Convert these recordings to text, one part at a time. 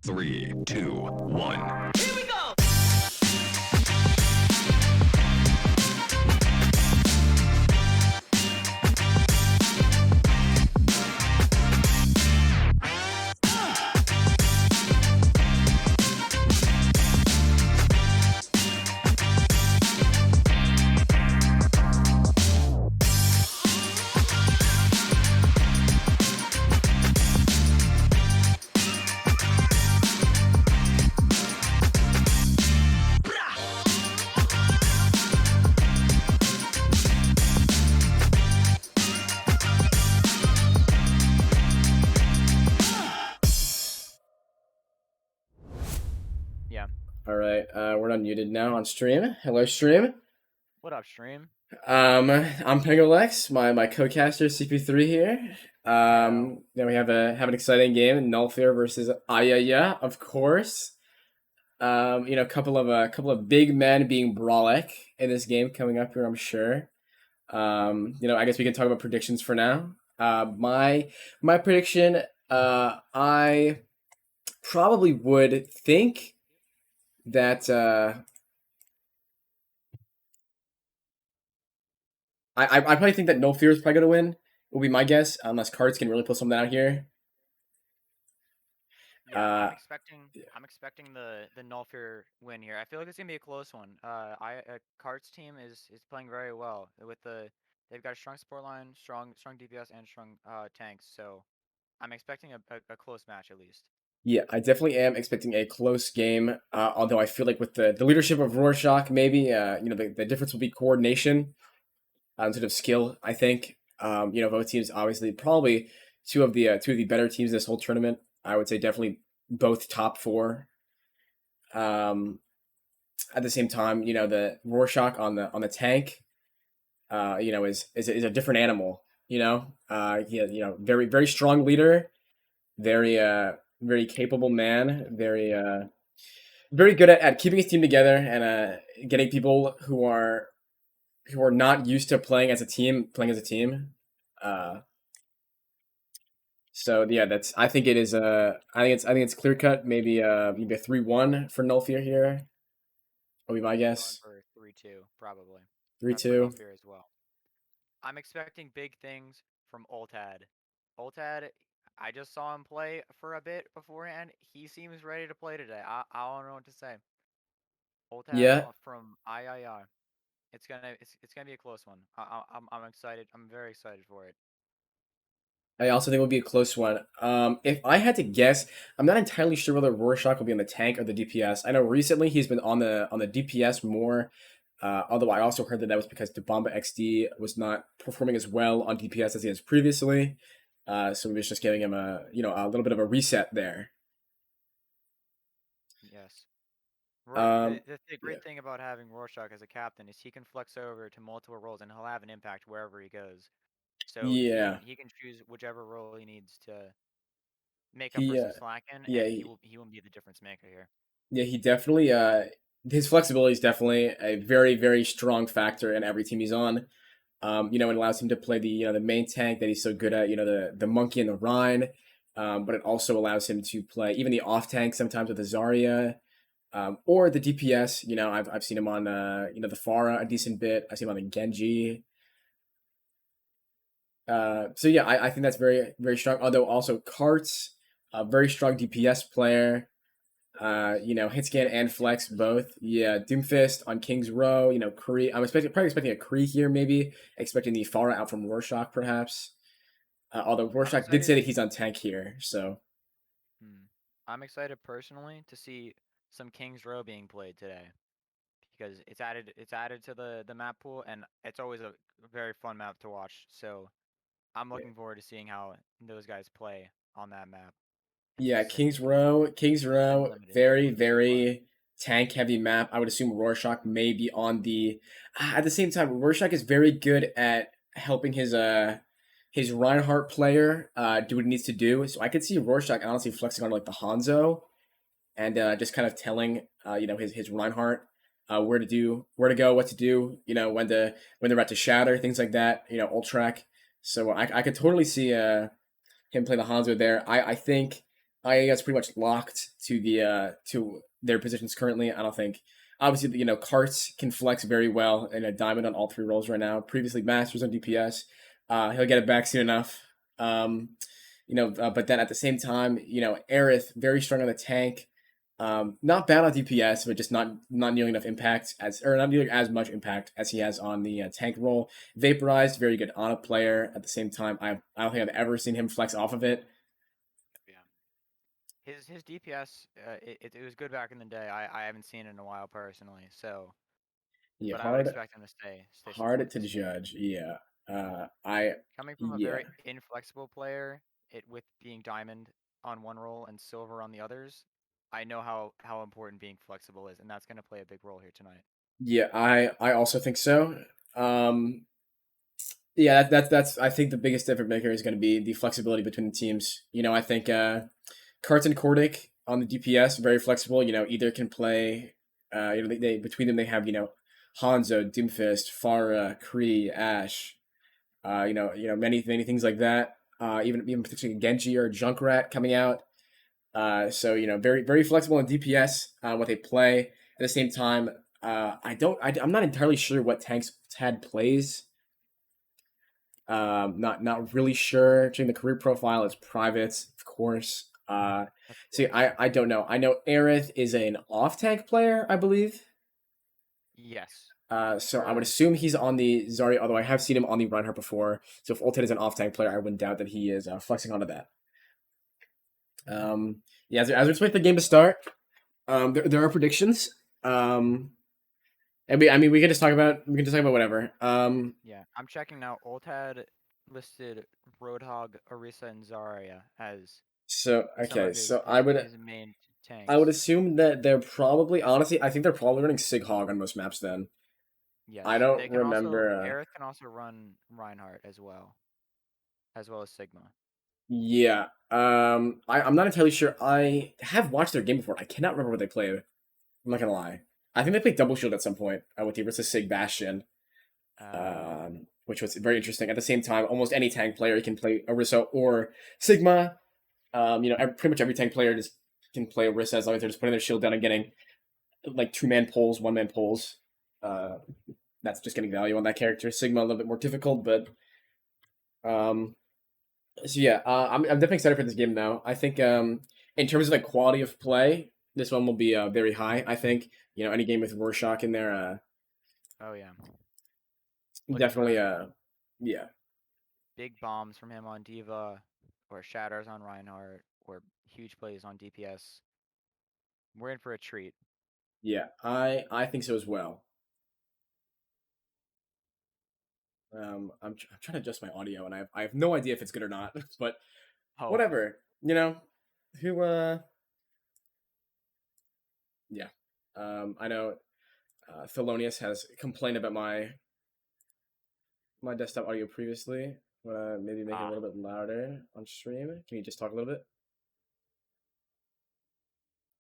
3, 2, 1. Here we go! Yeah. All right, we're unmuted now on stream. Hello, stream. What up, stream? I'm Pengo Lex, my co-caster CP3 here. Then we have an exciting game, Null versus AYAYA, of course. A couple of big men being brawlic in this game coming up here, I'm sure. I guess we can talk about predictions for now. My prediction, I probably would think that I probably think that No Fear is probably gonna win. Will be my guess, unless Cards can really pull something out here. Yeah, I'm expecting the Null win here. I feel like it's gonna be a close one. Cart's team is playing very well they've got a strong support line, strong DPS and strong tanks. So I'm expecting a close match at least. Yeah, I definitely am expecting a close game. Although I feel like with the leadership of Rorschach, maybe the difference will be coordination instead of skill. I think both teams obviously probably two of the better teams in this whole tournament. I would say definitely both top four. At the same time, the Rorschach on the tank, is a different animal. Very very strong leader, very capable man, very good at keeping his team together and getting people who are not used to playing as a team. So yeah, I think it is I think it's clear cut. Maybe a 3-1 for Nullfear here. Will be my guess. For 3-2 probably. 3-2 as well. I'm expecting big things from Oltad. Oltad, I just saw him play for a bit beforehand. He seems ready to play today. I don't know what to say. Oltad Yeah. from AYAYA. It's gonna be a close one. I'm excited. I'm very excited for it. I also think it will be a close one. If I had to guess, I'm not entirely sure whether Rorschach will be on the tank or the DPS. I know recently he's been on the DPS more. Although I also heard that was because Debomba XD was not performing as well on DPS as he has previously. So we was just giving him a little bit of a reset there. Yes. The great thing about having Rorschach as a captain is he can flex over to multiple roles and he'll have an impact wherever he goes. So Yeah. he can choose whichever role he needs to make up He for some slacking, yeah, and he will be the difference maker here. Yeah, he definitely his flexibility is definitely a very very strong factor in every team he's on. It allows him to play the main tank that he's so good at. The monkey and the Rhine, but it also allows him to play even the off tank sometimes with the Zarya, or the DPS. I've seen him on the Pharah a decent bit. I've seen him on the Genji. So yeah, I think that's very very strong. Although also Karts, a very strong DPS player. Hitscan and Flex both. Yeah, Doomfist on King's Row. Kree. I'm probably expecting a Kree here, maybe. Expecting the Pharah out from Rorschach, perhaps. Although Rorschach did say that he's on tank here, so. I'm excited personally to see some King's Row being played today, because it's added to the map pool, and it's always a very fun map to watch. So I'm looking forward to seeing how those guys play on that map. Yeah, King's Row, very, very tank-heavy map. I would assume Rorschach may be on the... At the same time, Rorschach is very good at helping his Reinhardt player do what he needs to do. So I could see Rorschach honestly flexing on like the Hanzo and just kind of telling his Reinhardt where to go, what to do. When they're about to shatter, things like that. Ultrac. So I could totally see him play the Hanzo there. I think AYAYA's pretty much locked to their positions currently. I don't think obviously Karts can flex very well in a diamond on all three roles right now. Previously Masters on DPS. He'll get it back soon enough. But then at the same time, Aerith very strong on the tank. Not bad on DPS, but just not nearly enough impact not nearly as much impact as he has on the tank role. Vaporized, very good on a player. At the same time, I don't think I've ever seen him flex off of it. Yeah. His DPS, it was good back in the day. I haven't seen it in a while personally, so Yeah, but I would expect him to stay hard strong. to judge. Yeah. I Coming from a yeah very inflexible player, it with being diamond on one role and silver on the others, I know how important being flexible is, and that's going to play a big role here tonight. yeah I also think so. Yeah, that's I think the biggest difference maker is going to be the flexibility between the teams. I think Karts and Kordic on the DPS very flexible. Either can play. They between them they have Hanzo, Doomfist, Pharah, Kree, Ashe. Many things like that. Even particularly Genji or Junkrat coming out. So very flexible in DPS. What they play at the same time. I'm not entirely sure what tanks Tad plays. Not really sure. Checking the career profile, it's private, of course. See, I don't know. I know Aerith is an off tank player, I believe. Yes. So I would assume he's on the Zarya, although I have seen him on the Reinhardt before. So if Ulted is an off tank player, I wouldn't doubt that he is flexing onto that. Yeah, as we expect the game to start, there are predictions. And we can just talk about whatever. Yeah, I'm checking now. Oltad listed Roadhog, Orisa, and Zarya as So some okay, of so his main I would tanks. assume that they're probably honestly I think they're probably running Sighog on most maps then. Yes, I don't they can also remember Aerith can also run Reinhardt as well as Sigma. yeah. I'm not entirely sure. I have watched their game before. I cannot remember what they played. I'm not gonna lie. I think they played Double Shield at some point with the Orisa Sig Bastion. Which was very interesting. At the same time, almost any tank player can play Orisa or Sigma. Pretty much every tank player just can play Orisa as long as they're just putting their shield down and getting like 2-man pulls, 1-man pulls. Uh, that's just getting value on that character. Sigma a little bit more difficult, but so yeah, I'm definitely excited for this game now. I think in terms of like quality of play, this one will be very high. I think any game with Rorschach in there, Oh yeah. Looking definitely for yeah. big bombs from him on Diva, or shatters on Reinhardt, or huge plays on DPS. We're in for a treat. Yeah, I think so as well. I'm trying to adjust my audio, and I have no idea if it's good or not, but Oh, whatever. Who yeah. I know Thelonious has complained about my desktop audio previously. Maybe make it a little bit louder on stream. Can you just talk a little bit?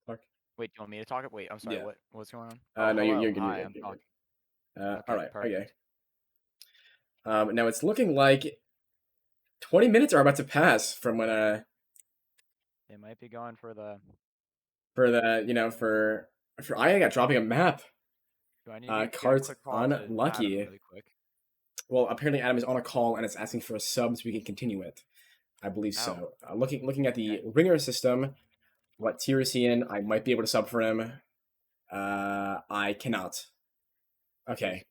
Clark? wait, do you want me to talk? Wait, I'm sorry. Yeah. What's going on? Oh, No, you're hello. good. You're Hi, good. I'm You're talking. good. All Okay, right. Okay. perfect. Now it's looking like 20 minutes are about to pass from when They might be going for the. for the for I got dropping a map. Do I need to get a Cart's quick call to Adam unlucky. really quick? Well, apparently Adam is on a call and it's asking for a sub so we can continue it. I believe Oh, so. Looking at the okay. ringer system, what tier is he in? I might be able to sub for him. I cannot. He's Okay.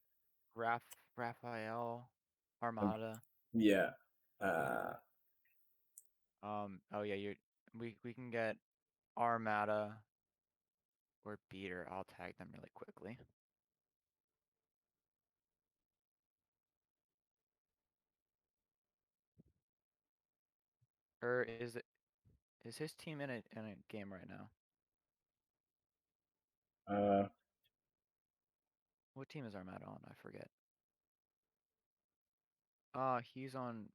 Raphael Um, Armada. yeah. Uh, Oh yeah, we can get Armada or Beater. I'll tag them really quickly. Or is his team in a game right now? uh, What team is Armada on? I forget. He's on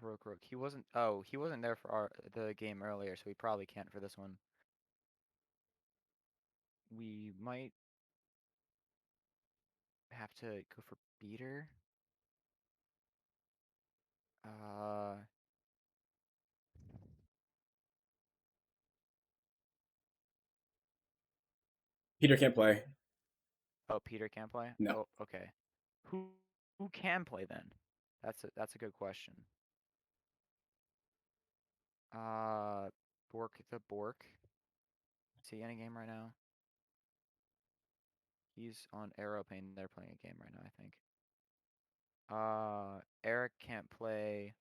Rook. He wasn't. Oh, he wasn't there for the game earlier, so he probably can't for this one. We might have to go for Beater. Uh, Peter can't play. Oh, Peter can't play. No. Oh, okay. Who who can play then? That's a good question. Uh, Bork the Bork. Is he in a game right now? He's on Aeroplane. They're playing a game right now, I think. Eric can't play.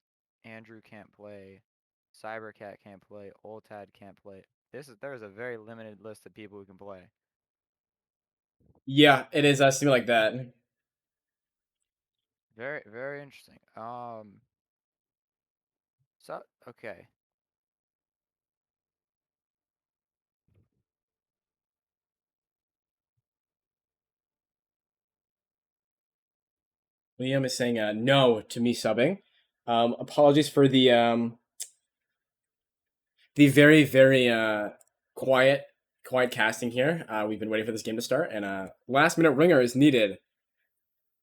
Andrew can't play. Cybercat can't play. Oltad can't play. There's a very limited list of people who can play. Yeah, it is something like that. Very interesting. So okay. Liam is saying no to me subbing. Apologies for the very quiet casting here. We've been waiting for this game to start, and last minute ringer is needed.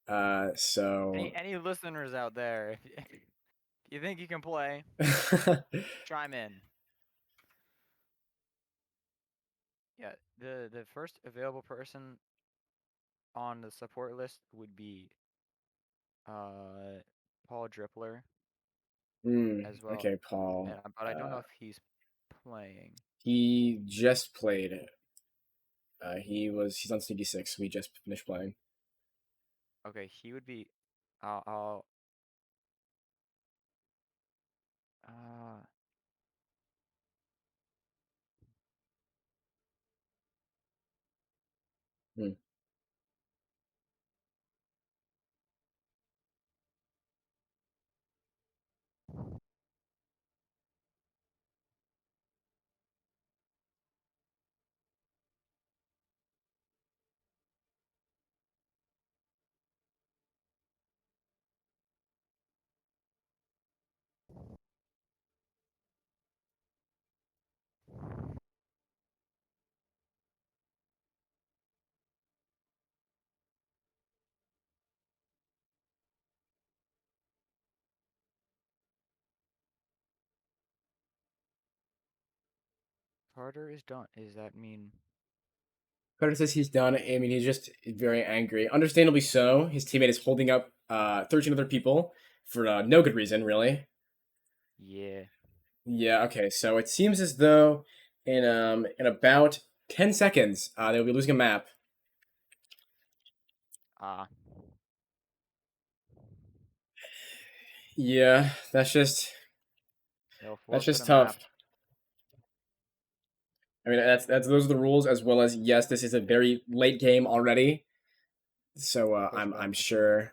So Any listeners out there, if you think you can play, chime in. Yeah, the first available person on the support list would be Paul Drippler as well. okay, Paul. But I don't know if he's playing. He just played. He's on Sneaky Six. We just finished playing. Okay, he would be. I'll. Uh, Hmm. Carter is done. Does that mean? Carter says he's done. I mean, he's just very angry. Understandably so. His teammate is holding up 13 other people for no good reason, really. Yeah. Yeah. Okay. So it seems as though in about 10 seconds they'll be losing a map. Ah. Yeah. They'll That's forfeit just a tough. map. I mean, that's those are the rules, as well as yes, this is a very late game already. So Push back I'm the game. sure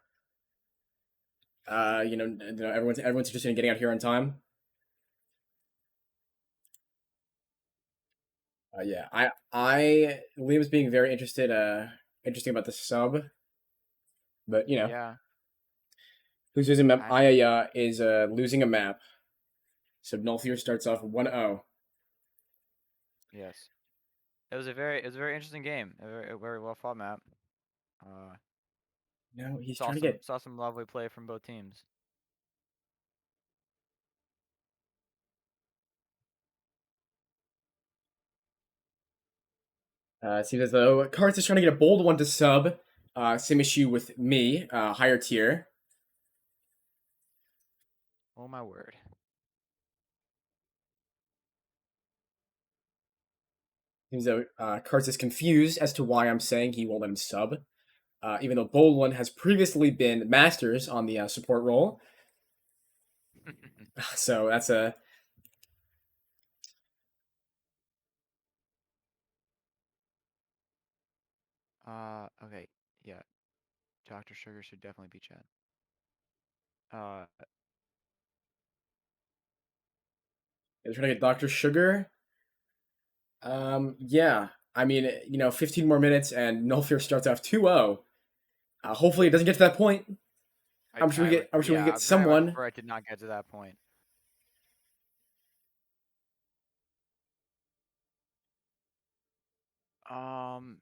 everyone's interested in getting out here on time. Yeah, I Liam's being very interesting about the sub, but Yeah. who's losing map? I AYAYA is losing a map, so Nulfier starts off 1-0. Yes. It was a very interesting game. A very well fought map. Uh, No, he's trying to get. saw some lovely play from both teams. It seems as though Karts is trying to get a bold one to sub. Same issue with me, higher tier. Oh my word. Seems though Karts is confused as to why I'm saying he won't let him sub. Even though Boldwin has previously been masters on the support role. So that's a. Okay. Yeah. Dr. Sugar should definitely be Chad. Uh, They're trying to get Dr. Sugar. Yeah. I mean, 15 more minutes and Nulfier starts off 2-0. Hopefully it doesn't get to that point. I'm sure we yeah, get I very much someone. prefer it did not get to that point. Um,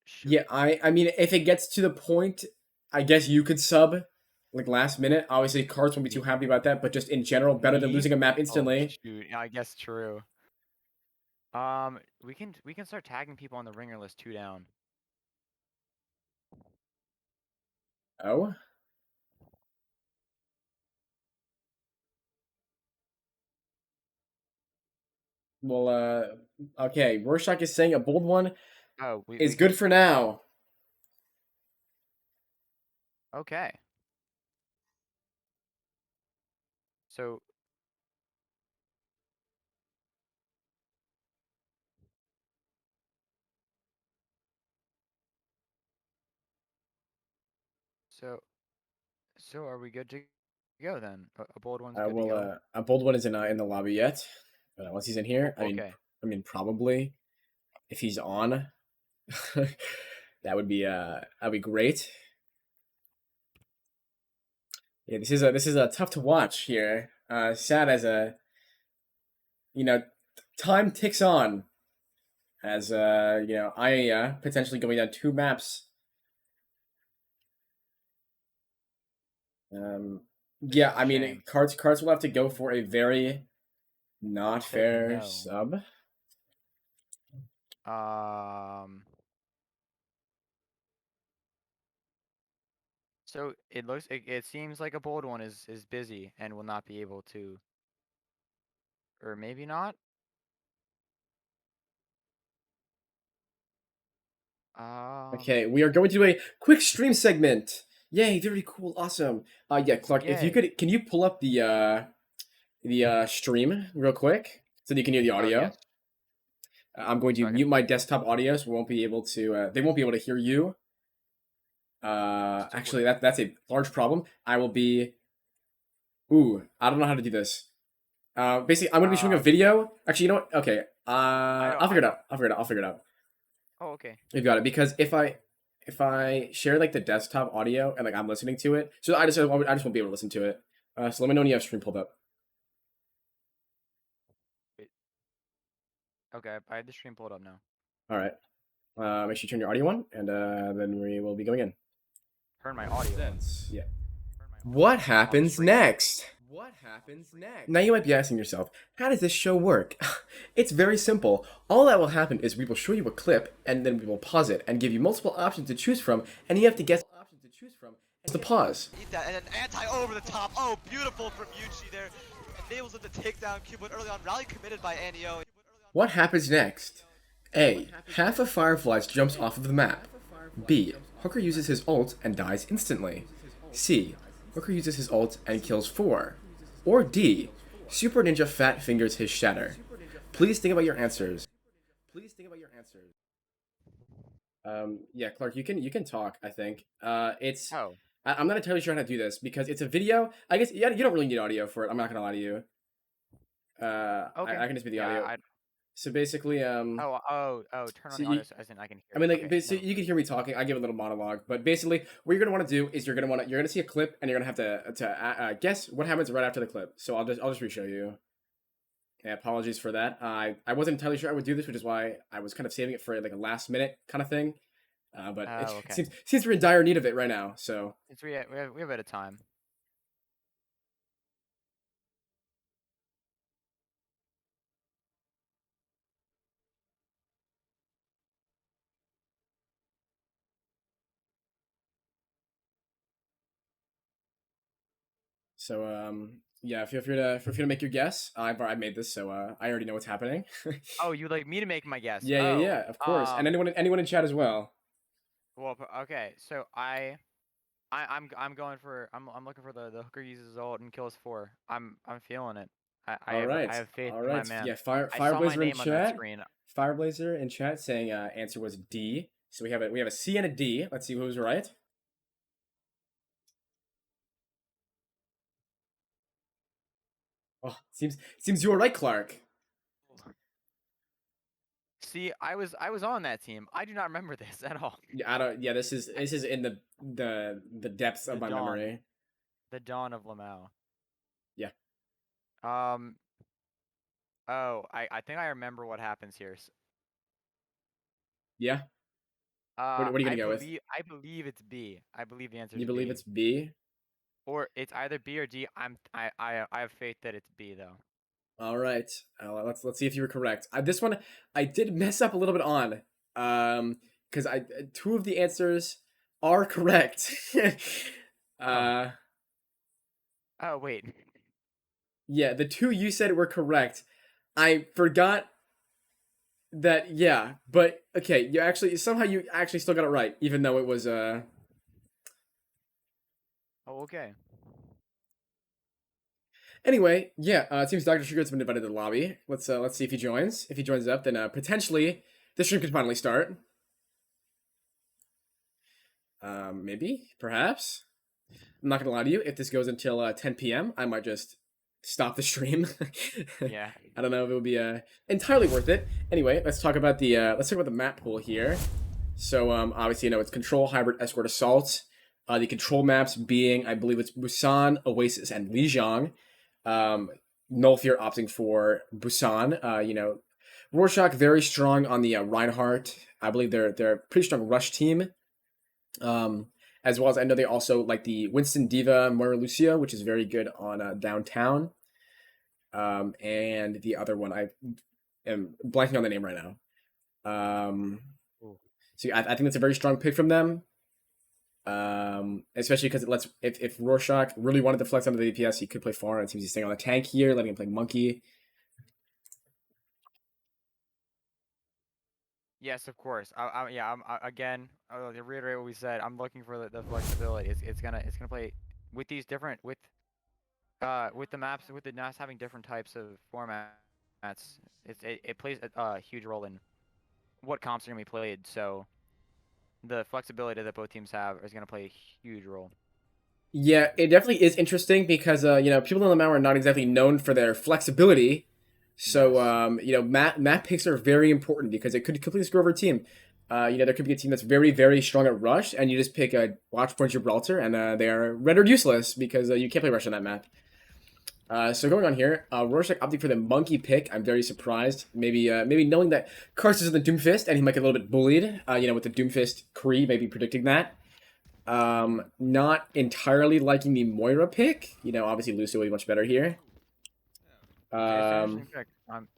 shoot. Yeah, I mean, if it gets to the point, I guess you could sub like last minute. Obviously, Cards won't be too happy about that, but just in general, better than Me? losing a map Oh, instantly. shoot. I guess true. We can start tagging people on the ringer list 2 down. Oh. Well, okay. Rorschach is saying a bold one Oh, we is can. good for now. Okay. So so so are we good to go then? A bold one's good to Well, go. a bold one is in the lobby yet. Once he's in here, Okay. I mean, probably if he's on, that'd be great. Yeah, this is a tough to watch here. Sad as a you know, time ticks on as AYAYA potentially going down 2 maps. Yeah, It's a I mean, shame. cards will have to go for a very not Said fair no. sub. Um. So it seems like a bold one is busy and will not be able to, or maybe not. Um. Okay, we are going to do a quick stream segment. Yay, very cool, awesome. Yeah, Clark, if you Yay. can you pull up the stream real quick so that you can hear the Oh audio? yes. I'm going So to I mute can. my desktop audio, so we won't be able to. They won't be able to hear you. So Actually, that's a large problem. I will be. Ooh, I don't know how to do this. Basically, I'm gonna be showing a um. video. Actually, you know what? Okay. I don't. I'll I figure it don't. out. I'll figure it out. I'll figure it out. Oh okay. You've got it because if I share like the desktop audio and like I'm listening to it, so I just won't be able to listen to it. So let me know when you have stream pulled up. Wait. Okay. I have the stream pulled up now. All right. Make sure you turn your audio on, and then we will be going in. Turn my audio on. Yeah. Turn my What audio on the happens stream. next? Now you might be asking yourself, how does this show work? It's very simple. All that will happen is we will show you a clip, and then we will pause it and give you multiple options to choose from, and you have to guess the pause. Eat that, and an anti over the top. Oh, beautiful from Yuchi there. Enables him to take down Q, but early on, rally committed by Anio. What happens next? A. Half of Fireflies jumps off of the map. B. Hooker uses his ult and dies instantly. C. Hooker uses his ult and kills 4. Or D. Super Ninja fat fingers his shatter. Please think about your answers. Yeah, Clark, you can talk. I think. Oh. I'm not entirely sure how to do this because it's a video. I guess yeah, you don't really need audio for it. I'm not gonna lie to you. Okay. I can just be the Yeah. audio. So basically, Oh. Turn on so the audio so as in I can I hear mean, it. like, Okay. so Never. you can hear me talking. I give a little monologue, but basically, what you're gonna want to do is you're gonna see a clip, and you're gonna have to guess what happens right after the clip. So I'll just re-show you. Yeah, apologies for that. I wasn't entirely sure I would do this, which is why I was kind of saving it for like a last minute kind of thing. But it Oh okay. seems we're in dire need of it right now. So It's we have a bit of time. yeah, feel free to make your guess. I made this, so I already know what's happening. Oh, you'd like me to make my guess? Yeah, Oh. yeah, of course. And anyone in chat as well. Well, okay. So I'm going for I'm looking for the hooker uses ult and kills 4. I'm feeling it. I have faith All in my right. man. Yeah, I saw my Fireblazer in name on that chat. screen. Fireblazer in chat saying answer was D. So we have a C and a D. Let's see who's right. Oh, seems you were right, Clark. See, I was on that team. I do not remember this at all. Yeah, I don't. Yeah, this is in the depths of The my dawn, memory. the dawn of LMAO. Yeah. Um. Oh, I think I remember what happens here. Yeah. What are you gonna go with? I believe it's B. I believe the answer You is believe B. it's B? Or it's either B or D. I have faith that it's B though. All right. Let's see if you were correct. This one I did mess up a little bit on. Because I two of the answers are correct. uh, Oh wait. yeah, the two you said were correct. I forgot that. Yeah, but okay. You actually still got it right, even though it was Oh, okay. Anyway, yeah, it seems Dr. Sugar's been invited to the lobby. Let's see if he joins. If he joins up, then potentially the stream can finally start. Maybe, perhaps. I'm not gonna lie to you. If this goes until 10 p.m., I might just stop the stream. Yeah. I don't know if it would be entirely worth it. Anyway, let's talk about the map pool here. So obviously it's control, hybrid, escort, assault. The control maps being, I believe it's Busan, Oasis, and Lijiang. Nullfear opting for Busan. Rorschach very strong on the Reinhardt. I believe they're a pretty strong rush team. As well as I know they also like the Winston Diva Moira Lucio, which is very good on downtown. And the other one I am blanking on the name right now. So I think that's a very strong pick from them. Especially because it lets if Rorschach really wanted to flex onto the DPS, he could play Pharah. It seems he's staying on the tank here, letting him play Monkey. Yes, of course. Again, to reiterate what we said, I'm looking for the flexibility. It's gonna play with these different with the maps with the maps having different types of formats. It plays a huge role in what comps are gonna be played. So the flexibility that both teams have is gonna play a huge role. Yeah, it definitely is interesting because people in the MAO are not exactly known for their flexibility. So Yes. map picks are very important because it could completely screw over a team. There could be a team that's very, very strong at rush, and you just pick a Watchpoint Gibraltar, and they are rendered useless because you can't play rush on that map. So going on here, Rorschach opting for the Monkey pick. I'm very surprised. Maybe knowing that Karst is in the Doomfist, and he might get a little bit bullied. With the Doomfist Kree, maybe predicting that. Not entirely liking the Moira pick. Obviously Lucio would be much better here. It's an Um, interesting pick.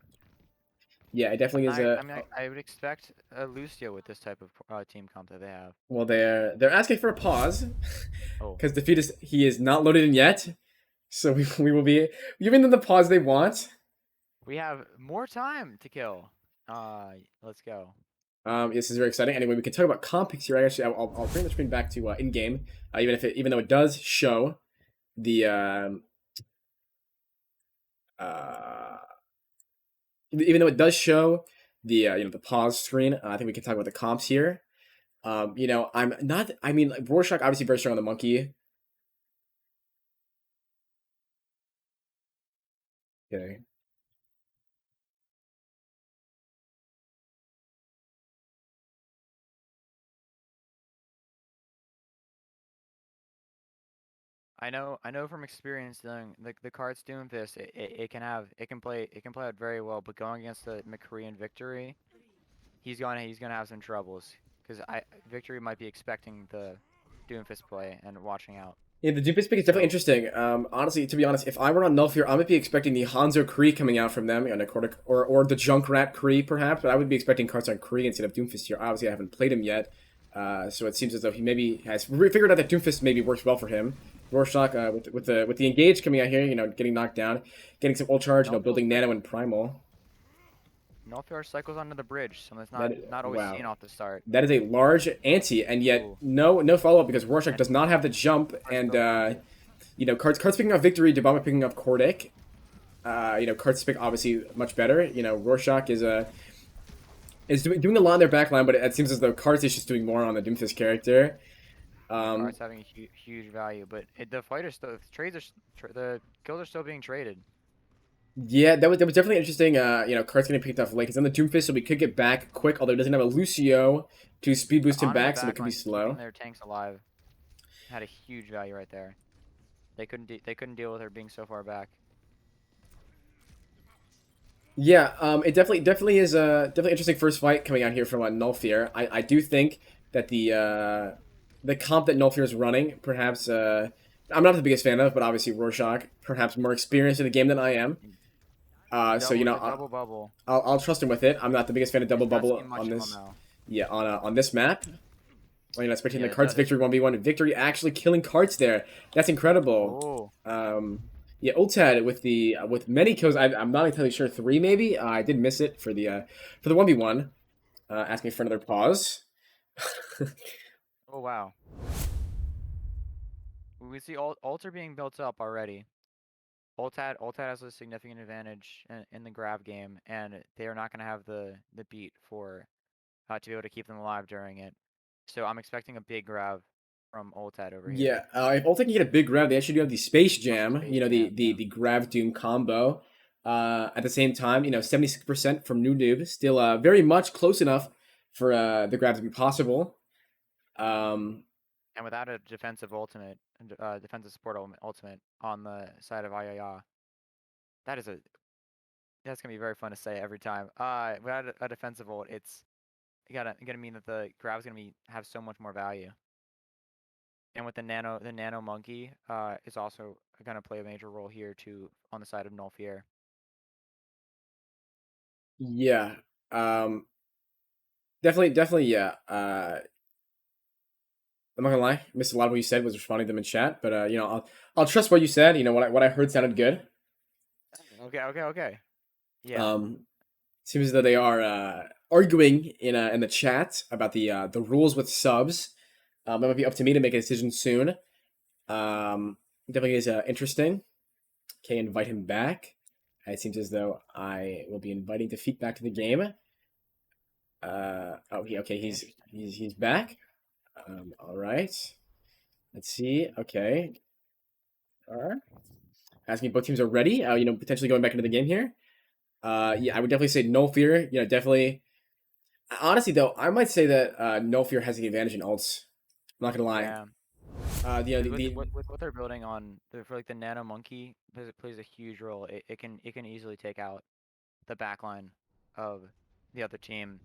yeah, it definitely is a. I would expect a Lucio with this type of team comp that they have. Well, they're asking for a pause Oh. because he is not loaded in yet. So we will be giving them the pause they want. We have more time to kill. Let's go. This is very exciting. Anyway, we can talk about comp picks here. Actually, I'll bring the screen back to in game. Even though it does show the even though it does show the the pause screen, I think we can talk about the comps here. I'm not. I mean, Rorschach obviously very strong on the Monkey. Okay. I know from experience doing the cards doing this, it can play out very well, but going against the McCree and Victory, he's gonna have some troubles because Victory might be expecting the Doomfist play and watching out. Yeah, the Doomfist pick is definitely interesting. Honestly, to be honest, if I were on Nullfear, I might be expecting the Hanzo Kree coming out from them, or the Junkrat Kree perhaps, but I would be expecting cards on Kree instead of Doomfist here. Obviously, I haven't played him yet, so it seems as though he maybe has figured out that Doomfist maybe works well for him. Rorschach with the Engage coming out here, getting knocked down, getting some ult charge, building Nano and Primal. Nullfear cycles onto the bridge, so that's That- not always wow. seen off the start. That is a large ante, and yet Ooh. no follow up because Rorschach does not have the jump, and cards picking up Victory, Debama picking up Cordic. Cards pick obviously much better. Rorschach is doing a lot in their backline, but it seems as though Cards is just doing more on the Doomfist character. Cards having a huge value, but the kills are still being traded. Yeah, that was definitely interesting. Cards getting picked off late. He's on the Doomfist, so we could get back quick. Although he doesn't have a Lucio to speed boost him back, so it could be slow. Their tanks alive had a huge value right there. They couldn't deal with her being so far back. Yeah, it definitely is a definitely interesting first fight coming out here from Nullfear. I do think that the comp that Nullfear is running, perhaps I'm not the biggest fan of, but obviously Rorschach, perhaps more experienced in the game than I am. So you know, the double bubble. I'll trust him with it. I'm not the biggest fan of double It's not bubble seem much on of a this. no. Yeah, on this map. Well, you know, expecting Yeah, the carts victory 1v1 victory, actually killing carts there. That's incredible. Oh, Yeah, Ultad with many kills. I'm not entirely sure, 3 maybe. I did miss it for the 1v1. Asking for another pause. oh wow. We see altar being built up already. Ultad has a significant advantage in the grab game, and they are not going to have the beat for to be able to keep them alive during it. So I'm expecting a big grab from Ultad over Yeah, here. if Ultad can get a big grab, they actually do have the Space Jam. Space You know, Jam, yeah. the grab Doom combo. At the same time, you know, 76% from Noob, still very much close enough for the grab to be possible. And without a defensive ultimate, defensive support ultimate on the side of AYAYA, that is that's gonna be very fun to say every time. Without a defensive ult, it's gonna mean that the grab's gonna have so much more value. And with the nano monkey, is also gonna play a major role here too on the side of Null Fear. Yeah. Definitely, yeah. I'm not gonna lie, missed a lot of what you said. Was responding to them in chat, but you know, I'll trust what you said. You know, what I heard sounded good. Okay. Yeah. Seems that they are arguing in the chat about the rules with subs. It might be up to me to make a decision soon. Definitely is interesting. Okay, invite him back. It seems as though I will be inviting Defeat back to the game. He's back. All right. Let's see. Okay. All right. Asking if both teams are ready. You know, potentially going back into the game here. Yeah, I would definitely say no fear. You know, definitely. Honestly, though, I might say that no fear has the advantage in ults. I'm not gonna lie. Yeah. You know, 'Cause with what they're building on for like the nano monkey, plays a huge role. It can easily take out the backline of the other team.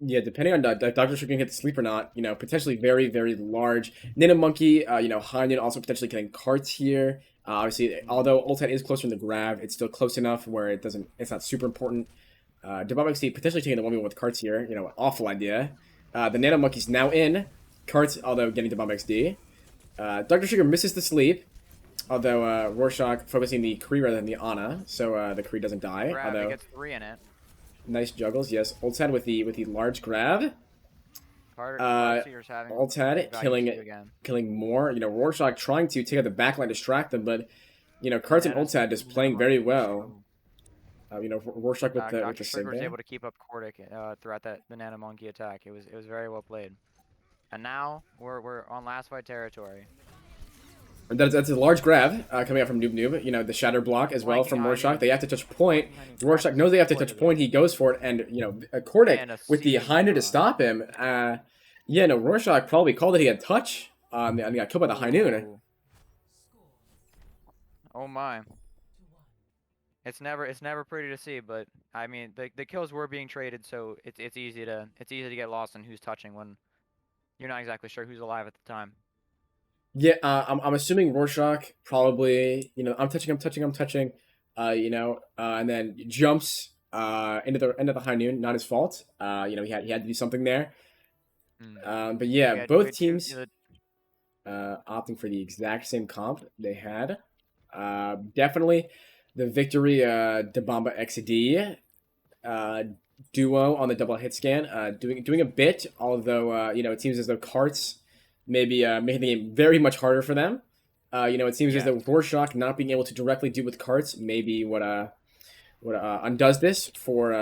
yeah, depending on Doctor Show can hit the sleep or not, you know, potentially very, very large. Nina Monkey, you know, Hanyan also potentially getting carts here. Obviously, although Ultan is closer in the grab, it's still close enough where it's not super important. Debug XD potentially taking the 1v1 with carts here, you know, awful idea. The Nano Monkey's now in. Carts, although getting Debug XD. Dr. Sugar misses the sleep, although Rorschach focusing the Kree rather than the Ana, so the Kree doesn't die. Grab, Although it gets 3 in it. nice juggles, yes. Ultad with the large grab. Cardseer's having Ultad killing more. You know, Rorschach trying to take out the backline, distract them, but you know, Carts and Ultad is playing very well. You know, Rorschach with the Dr. Sig Sugar was there. able to keep up Cordic throughout that banana monkey attack. It was very well played. And now we're on last fight territory. And that's a large grab coming out from Noob. You know, the shatter block as well from Rorschach. They have to touch point. Rorschach knows they have to touch point. He goes for it, and you know, Cordic with the Hinder to stop him. Yeah, no, Rorschach probably called that he had touch. And he got killed by the High Noon. Oh my. It's never pretty to see, but I mean the kills were being traded, so it's easy to get lost in who's touching when you're not exactly sure who's alive at the time. Yeah, I'm assuming Rorschach probably, you know, I'm touching, you know, and then jumps into the High Noon, not his fault. You know, he had to do something there. But yeah, both teams opting for the exact same comp they had. Definitely the victory Dabamba XD duo on the double hit scan doing a bit, although you know, it seems as though Carts maybe making the game very much harder for them. You know, it seems as though Rorschach not being able to directly do with Carts maybe what undoes this for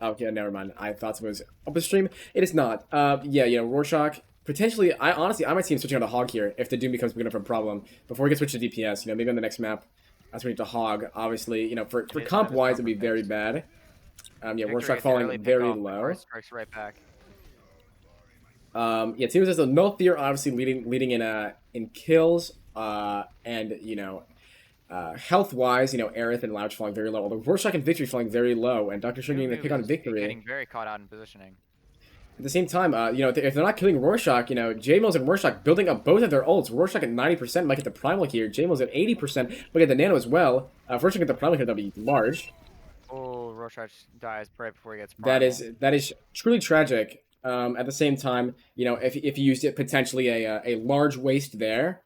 okay, never mind. I thought it was up the stream. It is not. Yeah, you know, Rorschach potentially. I might see him switching on to Hog here if the Doom becomes big enough of a problem before he gets switched to DPS. You know, maybe on the next map, I switch to Hog. Obviously, you know, for comp wise, it'd be very bad. Yeah, Rorschach falling very low. Strikes right back. Yeah, it seems as though No Fear obviously leading in kills, and you know, health wise, you know, Aerith and Louch falling very low, although Rorschach and Victory falling very low, and Dr. Sugar getting the pick on Victory. Getting very caught out in positioning. At the same time, you know, if they're not killing Rorschach, you know, J-Mills and Rorschach building up both of their ults. Rorschach at 90% might get the Primal here. J-Mills at 80% might get the Nano as well. If Rorschach get the Primal here, that'll be large. Oh, Rorschach dies right before he gets That primal. is truly tragic. At the same time, you know, if you used it potentially a large waste there,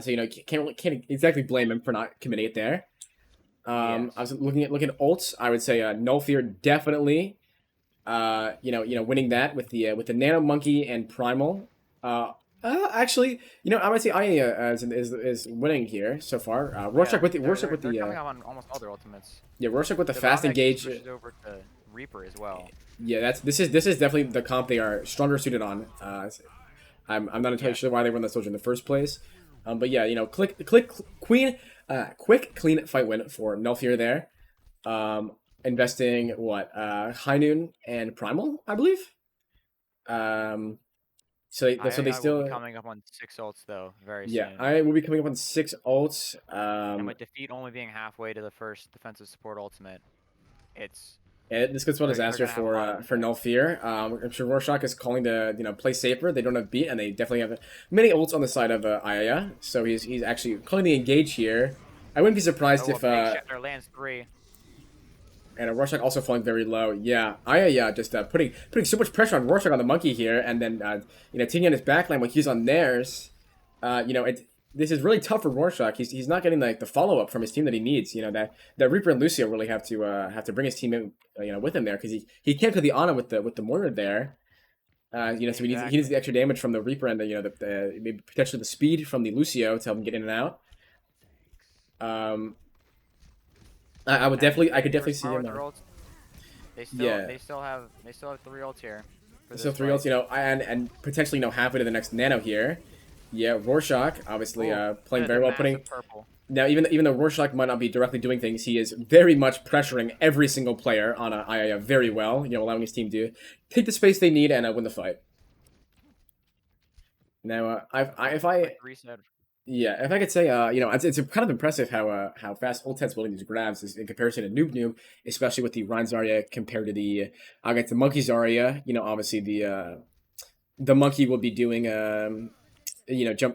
so you know can't exactly blame him for not committing it there. Yes. I was looking at ults. I would say Null Fear definitely. Winning that with the Nano Monkey and Primal. Actually, you know, I would say AYAYA is winning here so far. Rorschach with the they're Rorschach with the coming up on almost all their ultimates. yeah Rorschach with the The fast Bob actually engage. switches over to Reaper as well. Yeah, this is definitely the comp they are stronger suited on. I'm not entirely sure why they run that soldier in the first place. But yeah, you know, quick clean fight win for Null Fear there. Investing what High Noon and Primal, I believe. So they still will be coming up on 6 ults though very yeah. soon. I will be coming up on 6 ults. And with defeat only being halfway to the first defensive support ultimate, it's This gets well they're disaster gonna have a lot of for Null Fear. I'm sure Rorschach is calling to play safer. They don't have beat, and they definitely have many ults on the side of AYAYA. So he's actually calling the engage here. I wouldn't be surprised if Shifter lands 3. and Rorschach also falling very low. Yeah, AYAYA just putting so much pressure on Rorschach on the monkey here, and then taking on his backline when he's on theirs. This is really tough for Rorschach. He's not getting like the follow up from his team that he needs. You know that Reaper and Lucio really have to bring his team in, with him there because he can't kill the Ana with the mortar there. So he needs the extra damage from the Reaper and maybe potentially the speed from the Lucio to help him get in and out. I could definitely see him. They still have 3 ults here. So 3 ults, and potentially halfway to the next Nano here. Yeah, Rorschach obviously playing very well. Putting purple. Now even though Rorschach might not be directly doing things, he is very much pressuring every single player on AYAYA very well. Allowing his team to take the space they need and win the fight. Now, if I could say, it's kind of impressive how fast Old Ted's building these grabs is in comparison to Noob, especially with the Rhine Zarya compared to the Monkey Zarya. Obviously the Monkey will be doing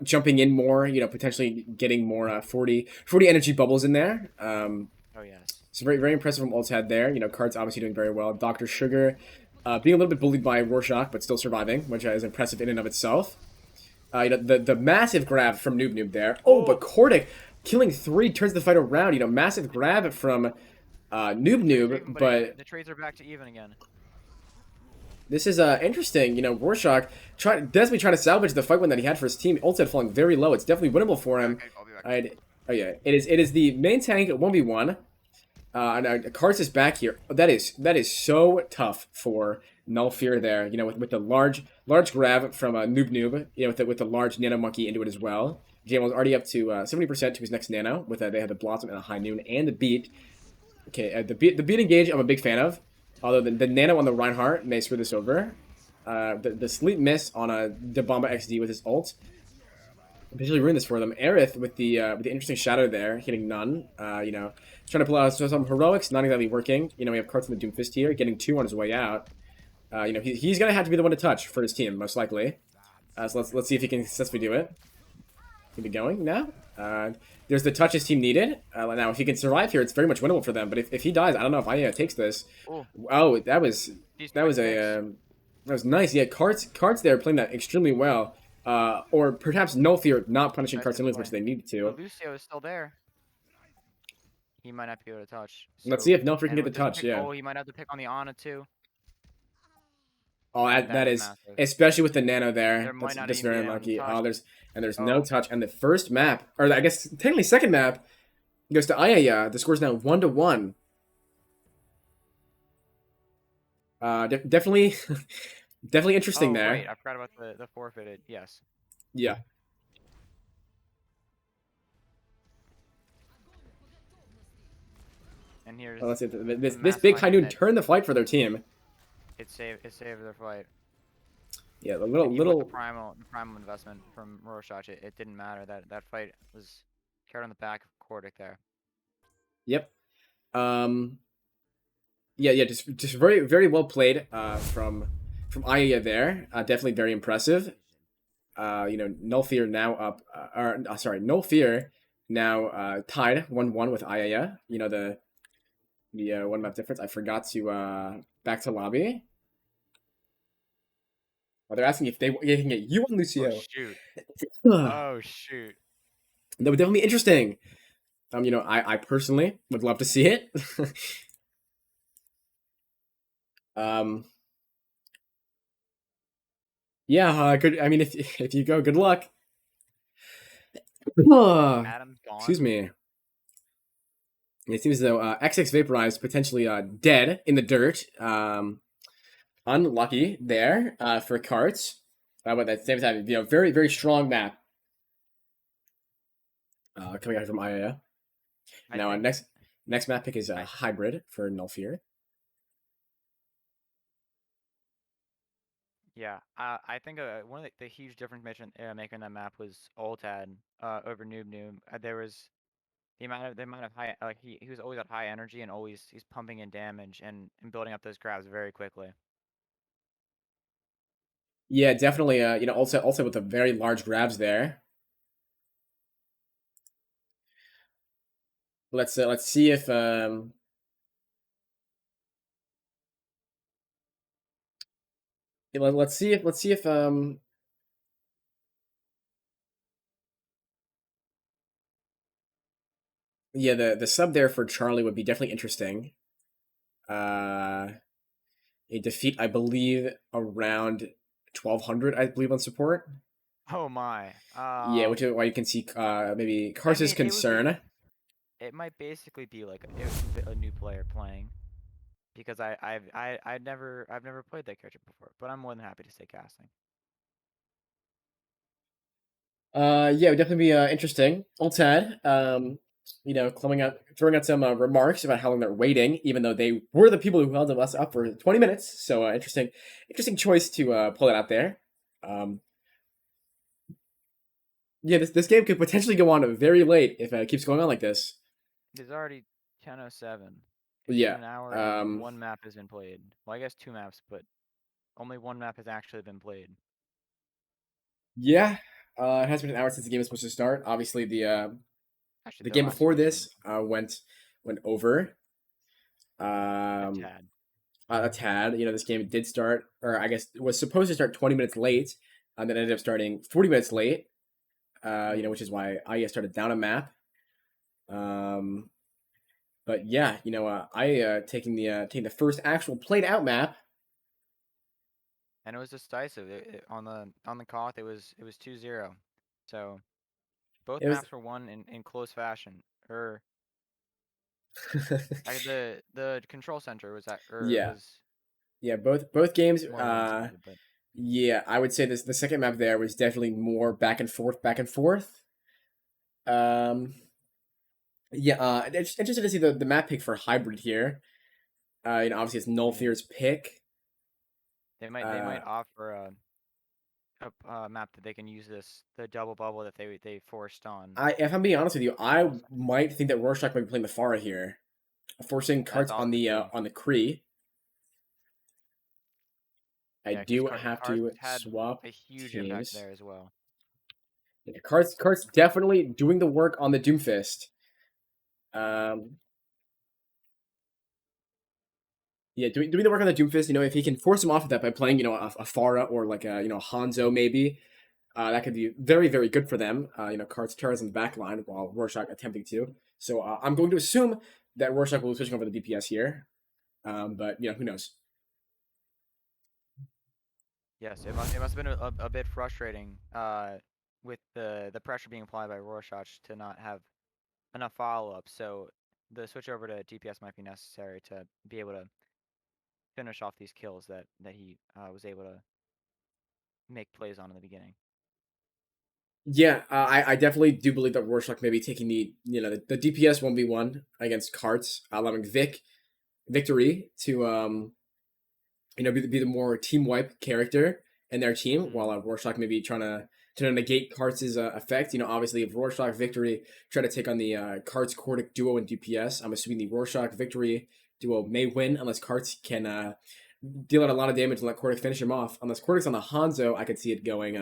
jumping in more. Potentially getting more 40 energy bubbles in there. Oh yes. So very very impressive from Old Ted there. Card's obviously doing very well. Dr. Sugar, being a little bit bullied by Rorschach, but still surviving, which is impressive in and of itself. The massive grab from Noob there. Oh, but Cordic killing 3 turns the fight around. Massive grab from Noob, but the trades are back to even again. This is interesting. Rorschach desperately trying to salvage the fight win that he had for his team. Ulted falling very low. It's definitely winnable for him. Okay, I'll be back. Oh yeah, it is the main tank 1v1. Karts is back here. That is so tough for Null Fear there. With the large grab from Noob. With the large Nano Monkey into it as well. JMO's already up to 70% to his next Nano. With they have the Blossom and a High Noon and the Beat. Okay, the beat engage I'm a big fan of. Although the Nano on the Reinhardt may screw this over. The Sleep Miss on a Dabamba XD with his ult potentially ruin this for them. Aerith with the interesting shadow there, hitting none. Trying to pull out some heroics, not exactly working. We have Karts in the Doomfist here, getting 2 on his way out. He's gonna have to be the one to touch for his team, most likely. So let's see if he can successfully do it. Keep it going now. There's the touch his team needed. Now, if he can survive here, it's very much winnable for them. But if he dies, I don't know if AYAYA takes this. Ooh. Oh, that was nice. Yeah, Karts there playing that extremely well. Or perhaps Null Fear not punishing Karts as much as they needed to. Well, Lucio is still there. He might not be able to touch. Let's see if Null Fear can get the touch. Yeah. Oh, he might have to pick on the Ana too. Oh, that is massive. Especially with the Nano there. That's very unlucky. Oh, there's no touch. And the first map, or I guess technically second map, goes to AYAYA. The score's now 1-1. Definitely interesting there. Right. I forgot about the forfeited. Yes. Yeah. And here's let's see. This big High Noon turned the fight for their team. It saved their fight. Yeah, the primal investment from Rorschach. It didn't matter. That fight was carried on the back of Cordic there. Yep. Yeah, just very very well played from from AYAYA there. Definitely very impressive. Null Fear now up, Null Fear now tied 1-1 with AYAYA. The one map difference. I forgot to back to lobby. Oh, they're asking if they can get you on Oh Lucio. shoot. That Oh shoot. would definitely be interesting. I personally would love to see it. um, yeah, good. I mean, if you go, good luck. Adam's Excuse gone. me. It seems as though XX Vaporize potentially dead in the dirt. Unlucky there for carts. But at the same time, very, very strong map coming out from AYAYA. I Now, think next map pick is I, Hybrid for Null Fear. yeah. I think one of the huge difference making that map was Ultad over Noob Noob. There was the amount of high, like he was always at high energy and always he's pumping in damage and building up those grabs very quickly. Yeah, definitely. Also with the very large grabs there. Let's see if let's see if yeah, the sub there for Charlie would be definitely interesting. A defeat, I believe, around 1200, I believe, on support. Oh my. Yeah, which is why you can see maybe I Kars's mean, concern. it might basically be like it would be a new player playing because I've never played that character before, but I'm more than happy to stay casting. Yeah, it would definitely be interesting. Ultad, throwing out some remarks about how long they're waiting, even though they were the people who held us up for 20 minutes. So interesting choice to pull it out there. Yeah, this game could potentially go on very late if it keeps going on like this. It's already 10:07. But It's been yeah, an hour and one map has been played. Well, I guess two maps, but only one map has actually been played. yeah. It has been an hour since the game was supposed to start. Obviously, Actually, the the game last before game this was went over. a Um, tad. a tad. This game did start, or I guess was supposed to start 20 minutes late, and then ended up starting 40 minutes late. Which is why I started down a map. But yeah, I taking the first actual played out map. And it was decisive. On the Koth, it was 2-0. So both It was maps were won in close fashion. The control center was yeah, was yeah. Both games. more one sided, but Yeah, I would say the second map there was definitely more back and forth, back and forth. Um, yeah, interested to see the map pick for hybrid here. Obviously it's I Null mean Fear's pick. they Uh, might offer a map that they can use the double bubble that they forced on if I'm being honest with you, I control center. might think that Rorschach might be playing the Pharah here, forcing That's carts also true. on the Kree. I Yeah, because do have Cards to had swap a huge impact teams. there as well. Yeah, carts definitely doing the work on the Doomfist. Um, yeah, doing the work on the Doomfist. If he can force him off of that by playing, a Pharah or like a Hanzo maybe, that could be very, very good for them. Cards terrorism in the back line while Rorschach attempting to. So I'm going to assume that Rorschach will be switching over the DPS here. But who knows? Yes, it must have been a bit frustrating with the pressure being applied by Rorschach to not have enough follow up. So the switch over to DPS might be necessary to be able to finish off these kills that he was able to make plays on in the beginning. Yeah, I definitely do believe that Rorschach may be taking the DPS 1v1 against Carts, allowing Victory to be the more team wipe character in their team, while Rorschach maybe trying to negate Karts' effect. Obviously, if Rorschach Victory try to take on the Karts Cordic duo in DPS, I'm assuming the Rorschach Victory duo may win unless Karts can deal out a lot of damage and let Cortex finish him off. Unless Cortex on the Hanzo, I could see it going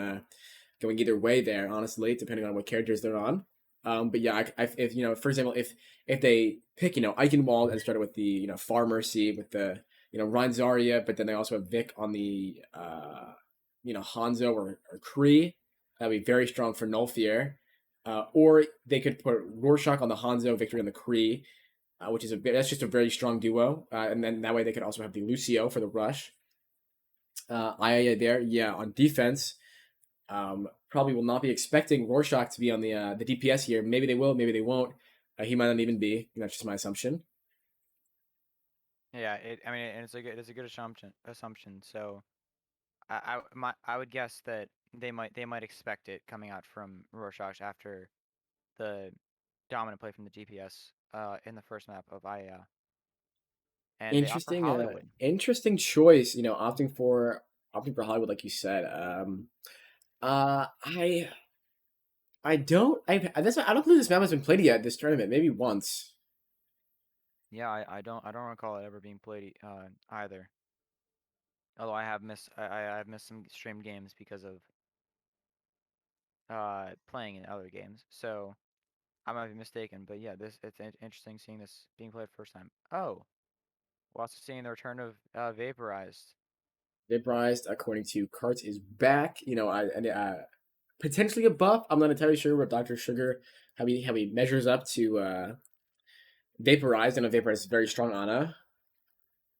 either way there, honestly, depending on what characters they're on. But yeah, if for example, if they pick Eichenwald and started with the Far Mercy with the Rein Zarya, but then they also have Vic on the Hanzo or Kree, that'd be very strong for Nulfear. Or they could put Rorschach on the Hanzo, Victory on the Kree, which is that's just a very strong duo. And then that way they could also have the Lucio for the rush. AYAYA there, yeah, on defense. Probably will not be expecting Rorschach to be on the DPS here. Maybe they will, maybe they won't. He might not even be. That's just my assumption. Yeah, it's a good assumption. So, I would guess that they might expect it coming out from Rorschach after the dominant play from the DPS in the first map of AYAYA. And they opt for Hollywood. Interesting choice. Opting for Hollywood, like you said. I don't believe this map has been played yet this tournament. Maybe once. Yeah, I don't recall it ever being played either. Although I have missed some streamed games because of playing in other games. So I might be mistaken, but yeah, it's interesting seeing this being played first time. Oh, we're also seeing the return of Vaporized. Vaporized, according to Karts, is back. Potentially a buff. I'm not entirely sure what Dr. Sugar how he measures up to Vaporized. I know Vaporized is very strong Ana.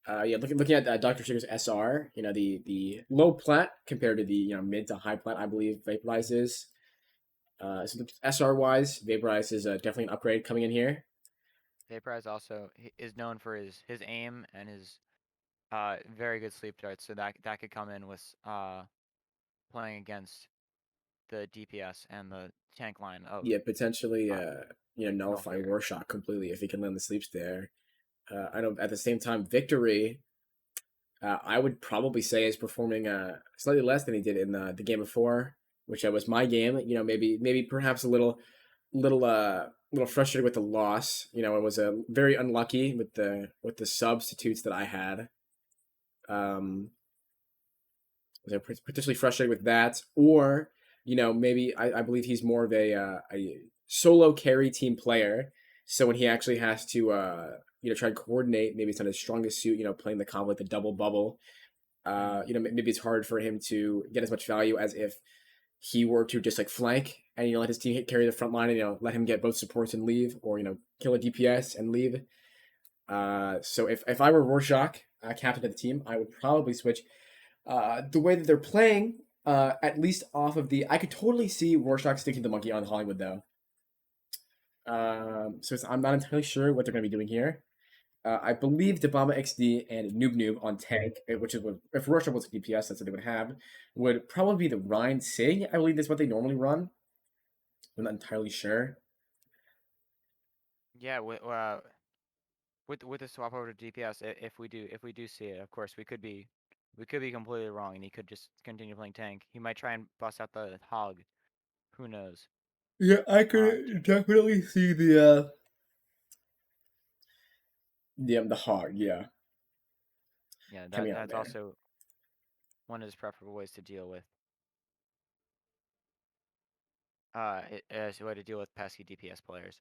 Looking at Dr. Sugar's SR, the low plat compared to the mid to high plat, I believe Vaporized is. So the SR wise, Vaporized is definitely an upgrade coming in here. Vaporized also is known for his aim and his very good sleep darts, so that could come in with playing against the DPS and the tank line of potentially nullifying Rorschach completely if he can land the sleeps there. I know at the same time Victory I would probably say is performing slightly less than he did in the game before, which was my game. Maybe perhaps a little frustrated with the loss. It was very unlucky with the substitutes that I had. Was potentially frustrated with that, or maybe I believe he's more of a solo carry team player. So when he actually has to try and coordinate, maybe it's not his strongest suit. Playing the combo with the double bubble. Maybe it's hard for him to get as much value as if he were to just flank and let his team carry the front line and let him get both supports and leave, or kill a DPS and leave. So if I were Rorschach, captain of the team, I would probably switch. The way that they're playing, at least off of I could totally see Rorschach sticking the monkey on Hollywood though. So I'm not entirely sure what they're going to be doing here. I believe Dabama XD and Noob on tank, which is what if Rorschach was a DPS, that's what they would have. Would probably be the Rhine Sig. I believe that's what they normally run. I'm not entirely sure. Yeah, with the swap over to DPS, if we do see it, of course we could be completely wrong, and he could just continue playing tank. He might try and bust out the hog. Who knows? Yeah, I could definitely see the hog. Yeah. Yeah, that's also one of his preferable ways to deal with. As a way to deal with pesky DPS players.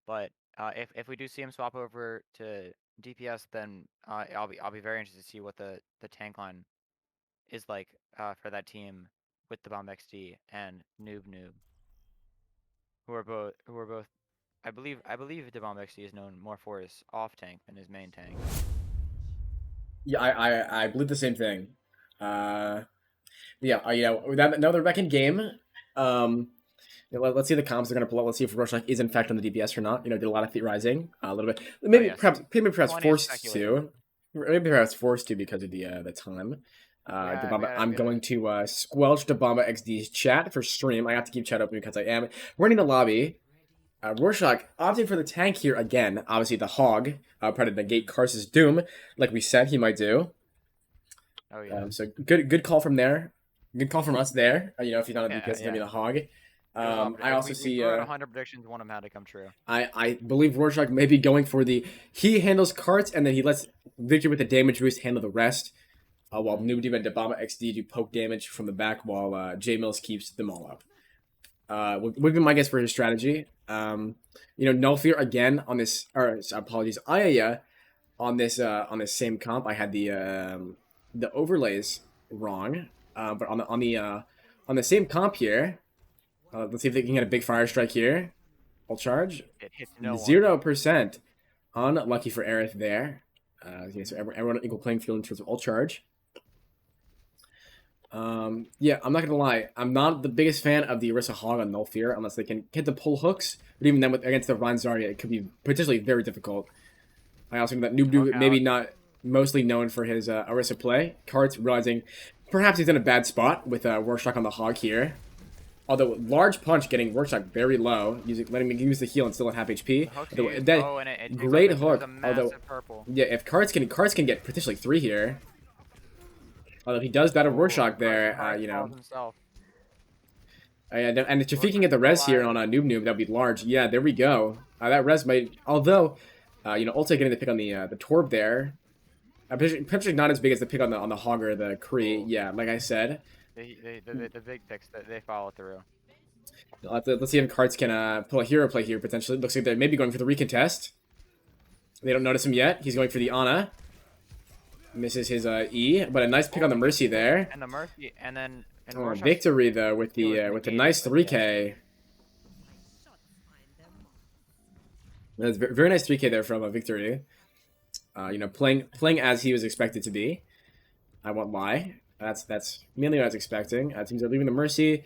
But if we do see him swap over to DPS, then I'll be very interested to see what the tank line is like for that team with the Bomb XD and Noob, who are both. I believe the Bomb XD is known more for his off tank than his main tank. Yeah, I believe the same thing. Now they're back in game. Let's see the comms they're going to pull out. Let's see if Rorschach is in fact on the DPS or not. Did a lot of theorizing, a little bit. Maybe perhaps forced to. Maybe perhaps forced to because of the time. I'm going to squelch Dabama XD's chat for stream. I have to keep chat open because I am running the lobby. Rorschach opting for the tank here again. Obviously, the hog, try to negate Karsa's doom, like we said he might do. Oh yeah. So good call from there. Good call from us there. If you're not a DPS, it's gonna be the hog. I also see 100 predictions. One of them had to come true. I believe Rorschach may be going for he handles carts and then he lets Victor with the damage boost handle the rest. while Noob and Dabama XD do poke damage from the back, while J Mills keeps them all up. Would be my guess for his strategy. Null Fear again on this, or apologies, AYAYA on this same comp. I had the overlays wrong, but on the same comp here, let's see if they can get a big fire strike here. I'll charge. It hits no 0%. Unlucky for Aerith there. So everyone on equal playing field in terms of ult charge. Yeah, I'm not gonna lie. I'm not the biggest fan of the Orisa Hog on Null Fear unless they can hit the pull hooks. But even then, against the Ryan Zarya, it could be potentially very difficult. I also think that Noob maybe not mostly known for his Orisa play. Cards realizing perhaps he's in a bad spot with Rorschach on the Hog here. Although large punch getting Rorschach very low, letting him use the heal and still at half HP. Great hook. Although purple. yeah, if cards can get potentially 3 here. Although he does that of Rorschach there, and if he can get the res here on a Noob, that'd be large. Yeah, there we go. That res might, although, Ulta getting the pick on the Torb there, potentially not as big as the pick on the Hog or the Kree. Yeah, like I said. The big picks that they follow through. Let's see if cards can pull a hero play here potentially. Looks like they're maybe going for the recontest. They don't notice him yet. He's going for the Ana. Misses his E, but a nice pick on the Mercy there. And the Mercy, and then victory though with the nice 3K. That's very nice 3K there from a victory. Playing as he was expected to be. I won't lie. That's mainly what I was expecting. Teams are leaving the Mercy.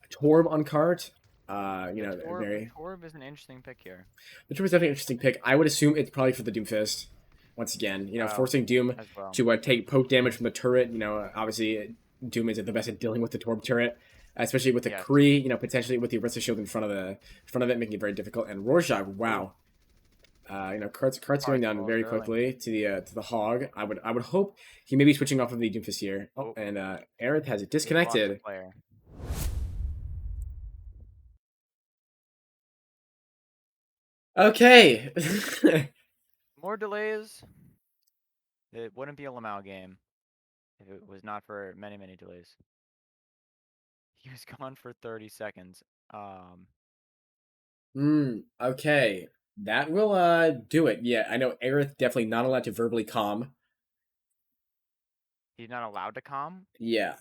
Torb on cart. Torb is an interesting pick here. The Torb is definitely an interesting pick. I would assume it's probably for the Doomfist. Once again, forcing Doom to take poke damage from the turret. Obviously Doom is the best at dealing with the Torb turret, especially with the Kree. Potentially with the Orisa shield in front of it, making it very difficult. And Rorschach, wow. Cart's going down very quickly to the Hog. I would hope he may be switching off of the Doomfist here. Oh, and Aerith has it disconnected. Okay. More delays. It wouldn't be a LMAO game if it was not for many delays. He was gone for 30 seconds. Okay. That will do it. Yeah, I know Aerith definitely not allowed to verbally calm. He's not allowed to calm? Yeah.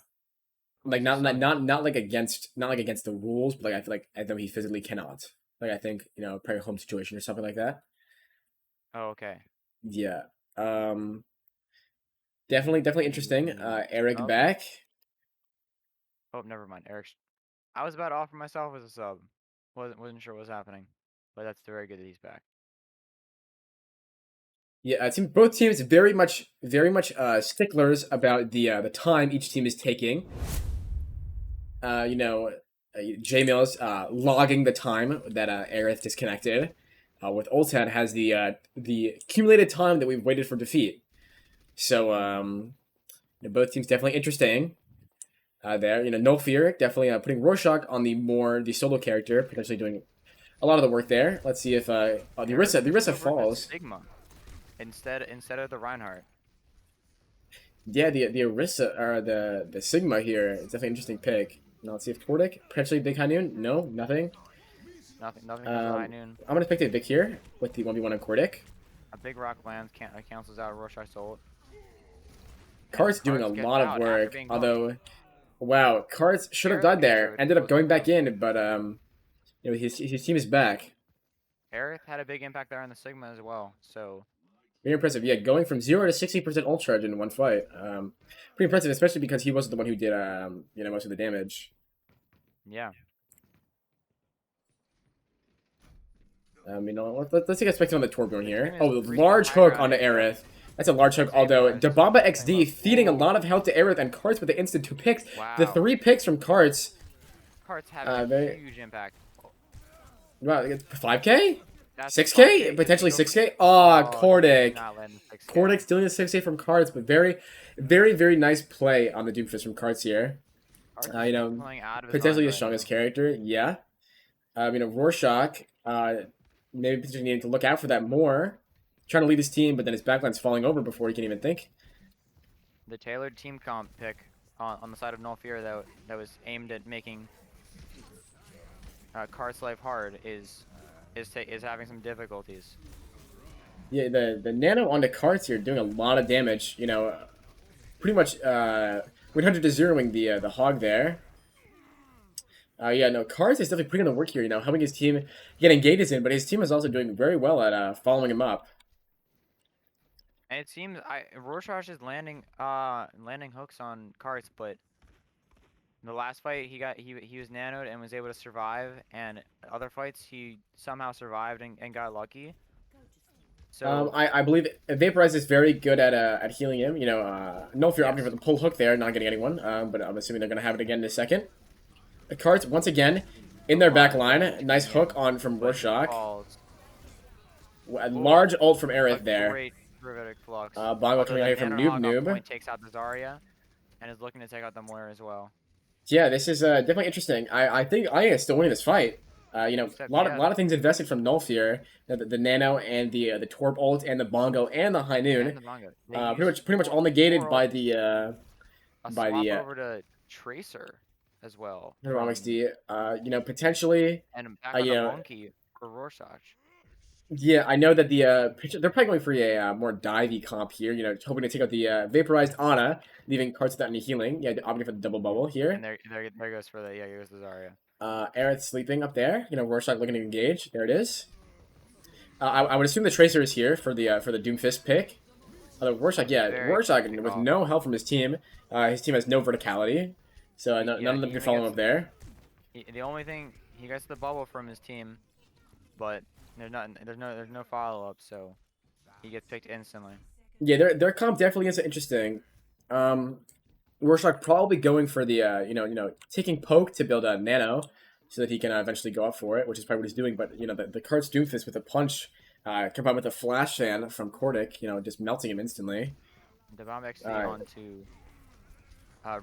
Like not like against the rules, but like I feel like I know he physically cannot. Like I think, probably a home situation or something like that. Oh, okay. Yeah. Definitely interesting. Eric back. Oh, never mind. I was about to offer myself as a sub. Wasn't sure what was happening. But that's very good that he's back. Yeah, both teams very much sticklers about the time each team is taking. J Mills logging the time that Aerith disconnected. With Ultad has the accumulated time that we've waited for defeat. So both teams definitely interesting. There, No Fear definitely putting Rorschach on the solo character, potentially doing a lot of the work there. Let's see if the Orisa falls. Sigma instead of the Reinhardt. Yeah, the Orisa or the Sigma here is definitely an interesting pick. Now let's see if Tordic potentially big high noon. No, nothing. Nothing. High noon. I'm gonna pick the Vic here with the 1v1 on Cordic. A big rock lands cancels out Rorschach's ult. Kart's doing a lot of work, although, wow, Karts should have died there. Ended up going back in, but his team is back. Aerith had a big impact there on the Sigma as well, so very impressive. Yeah, going from 0 to 60% ult charge in one fight. Pretty impressive, especially because he wasn't the one who did most of the damage. Yeah. Let's take a spectate on the Torbjorn here. Oh, large hook onto Aerith. That's a large hook, although Dababa XD feeding a lot of health to Aerith and Karts with the instant 2 picks. Wow. The 3 picks from Karts. Karts have a huge impact. Wow, 5k? 6k? Potentially 6k? Oh, Cordic. Cordic stealing the 6k from Karts, but very, very, very nice play on the Doomfist from Karts here. Potentially the strongest character, yeah. Rorschach, maybe potentially needing to look out for that more. Trying to lead his team, but then his backline's falling over before he can even think. the tailored team comp pick on the side of Null Fear that was aimed at making Card's life hard is having some difficulties. Yeah, the nano on the cards here doing a lot of damage. You know, pretty much 100 to zeroing the hog there. Yeah, no, Cards is definitely putting in the work here. You know, helping his team get engages in, but his team is also doing very well at following him up. And it seems Rorschach is landing hooks on Carts, but the last fight he was nanoed and was able to survive, and other fights he somehow survived and got lucky. So I believe Vaporize is very good at healing him. You know, no fear opting for the pull hook there, not getting anyone. But I'm assuming they're gonna have it again in a second. The Cards once again in their back line. Nice hook on from Rorschach. A large ult from Aerith there. Great Gravitic Flux. Bongo coming out here from Noob. Takes out the Zarya, and is looking to take out the Moira as well. Yeah, this is definitely interesting. I think AYAYA is still winning this fight. You know, a lot of things invested from Null here. The Nano and the Torp ult and the Bongo and the High Noon. Pretty much all negated by the over to Tracer as well. XD. You know, potentially. And back on the monkey for Rorschach. Yeah, I know that they're probably going for a more divey comp here. You know, hoping to take out the vaporized Ana, leaving Cards without any healing. Yeah, opting for the double bubble here. And there goes for the here's the Zarya. Aerith sleeping up there. You know, Rorschach looking to engage. There it is. I would assume the Tracer is here for the Doomfist pick. Although Rorschach, Rorschach with no help from his team. His team has no verticality, so none of them can follow him up there. The only thing he gets the bubble from his team, but there's no follow up, so he gets picked instantly. Yeah, their comp definitely is interesting. Rorschach probably going for the you know taking poke to build a nano, so that he can eventually go up for it, which is probably what he's doing. But you know the Cards Doomfist with a punch, combined with a flash sand from Cordic, you know, just melting him instantly. The bomb XD onto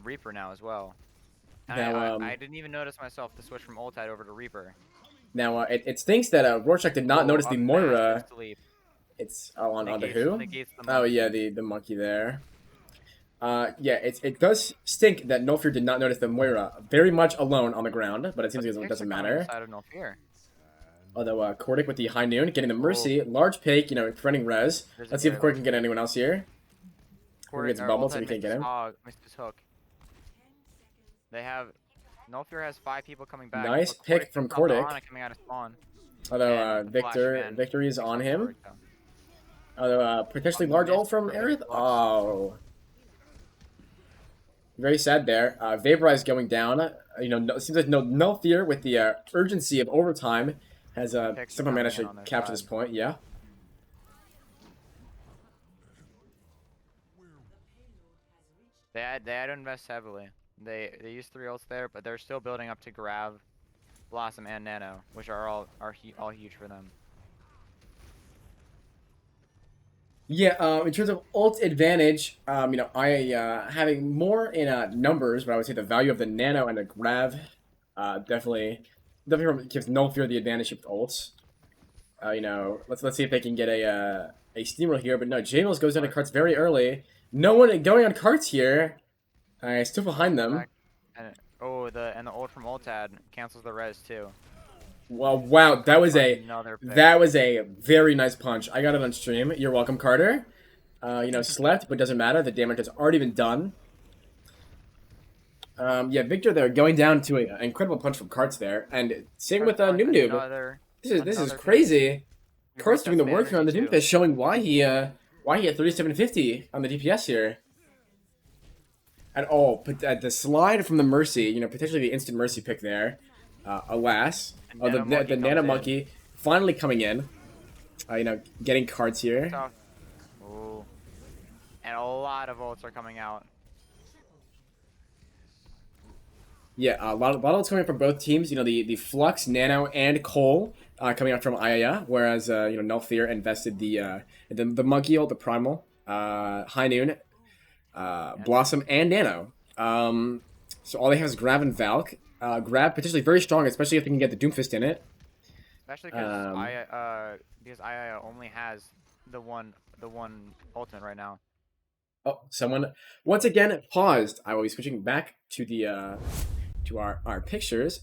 Reaper now as well. And now, I didn't even notice myself to switch from Ultide over to Reaper. Now it stinks that Rorschach did not notice the Moira. It's on the who? Oh yeah, the monkey there. Yeah, it does stink that No Fear did not notice the Moira very much alone on the ground, but it seems like it doesn't matter. Although Cordic with the High Noon getting the Mercy, large pick, you know, preventing res. Let's see if Cordic can get anyone else here. Cordic gets bubbled, so we can't get him. Missed his hook. They have Null Fear has 5 people coming back. Nice pick from Cordic. Coming out of spawn. Although Victory is on him. Although potentially large ult from Aerith. Oh, very sad there. Vaporize going down. You know, it seems like Null Fear with the urgency of overtime has somehow managed to capture this point. Yeah. They had to invest heavily. They used 3 ults there, but they're still building up to Grav, Blossom, and Nano, which are all huge for them. Yeah, in terms of ult advantage, you know, having more in numbers, but I would say the value of the Nano and the Grav definitely gives Null Fear the advantage with ults. You know, let's see if they can get a steamroll here, but no, J-Mills goes down to Carts very early. No one going on Carts here. Still behind them. And the ult from Ultad cancels the res too. Well, wow, that was a very nice punch. I got it on stream. You're welcome, Carter. You know, slept, but doesn't matter. The damage has already been done. Yeah, Victor there going down to an incredible punch from Carts there, and same with Noob. This is crazy. Carts doing the work here on the Doomfist, showing why he had 3750 on the DPS here. And the slide from the Mercy, you know, potentially the instant Mercy pick there. Alas, the Nano Monkey finally coming in. You know, getting Cards here. Ooh. And a lot of ults are coming out. Yeah, a lot of ults coming from both teams. You know, the Flux, Nano, and Cole coming out from AYAYA, whereas you know, Null Fear invested the Monkey ult, the Primal, High Noon, Blossom, and Nano. So all they have is Grav and Valk. Grav potentially very strong, especially if they can get the Doomfist in it. Especially because AYAYA only has the one ultimate right now. Oh, someone once again paused. I will be switching back to the to our pictures.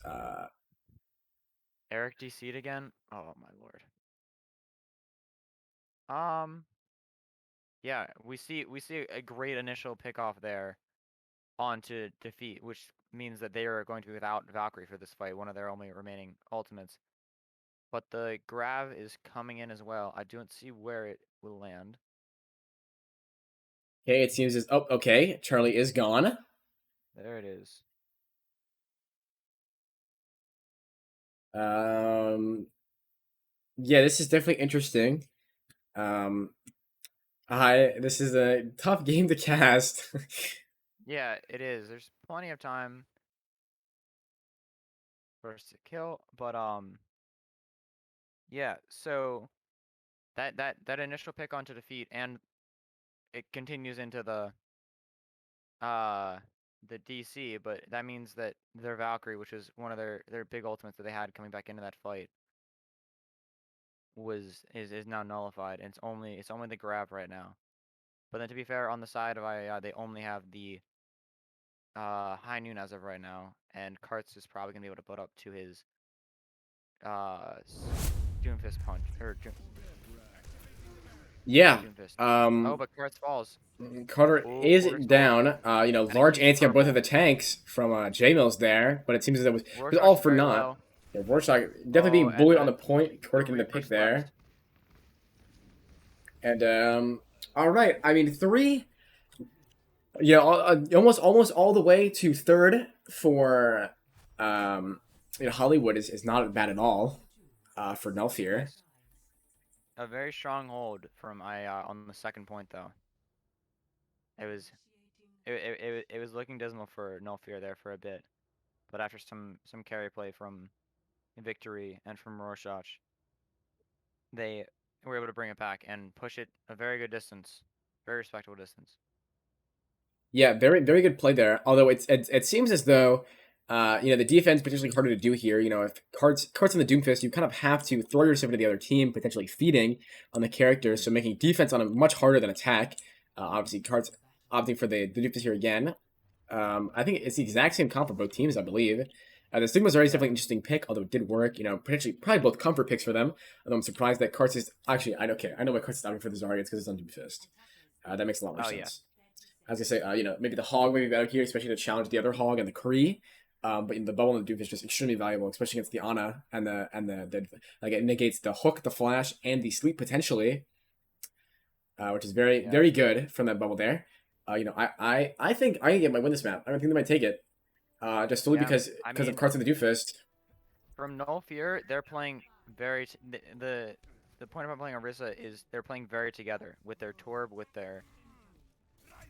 Eric DC'd again. Oh my lord. Um. Yeah, we see a great initial pickoff there onto defeat, which means that they are going to be without Valkyrie for this fight, one of their only remaining ultimates. But the grab is coming in as well. I don't see where it will land. Okay, it seems as oh okay, Charlie is gone. There it is. Yeah, this is definitely interesting. Um, this is a tough game to cast. Yeah, it is. There's plenty of time for us to kill, but yeah. So that initial pick onto defeat, and it continues into uh the DC, but that means that their Valkyrie, which is one of their big ultimates that they had coming back into that fight, is now nullified, and it's only the grab right now. But then to be fair, on the side of AYAYA, they only have the high noon as of right now, and Karts is probably gonna be able to put up to his Doomfist punch or Yeah. Doomfist. Oh, but Karts falls. Carter Ooh, is Porter's down. You know, And a large huge anti on both of the purple. tanks from J Mills there, but it seems as it was Rorschach's all for very naught. low. Yeah, Rorschach definitely being And bullied on the point. Carter getting the pick Reaper's there. left. And all right. I mean, three. Yeah, almost all the way to third for Hollywood is not bad at all. For Nelfier. Yes. A very strong hold from AYAYA on the second point though. It was it was looking dismal for No Fear there for a bit, but after some carry play from Victory and from Rorschach, they were able to bring it back and push it a very good distance, very respectable distance. Yeah, very good play there. Although it seems as though the defense potentially harder to do here. You know, if cards in the Doomfist, you kind of have to throw yourself into the other team, potentially feeding on the characters, so making defense on them much harder than attack. Obviously, cards opting for the Doomfist here again. I think it's the exact same comp for both teams, I believe. The Stigma's already definitely an interesting pick, although it did work. You know, potentially probably both comfort picks for them. Although I'm surprised that Karts is actually I know why Karts is opting for the Zarya. It's because it's on Doomfist. That makes a lot more Oh sense. yeah. I was gonna say, maybe the hog may be better here, especially to challenge the other hog and the Kree. But in the bubble and the Doomfist is just extremely valuable, especially against the Ana and the like it negates the hook, the flash, and the sleep potentially, which is very good from that bubble there. I think I might win this map. I don't think they might take it, just solely Yeah, because I of mean- cards in the Doomfist. From No Fear, they're playing very the point about playing Orisa is they're playing very together with their Torb, with their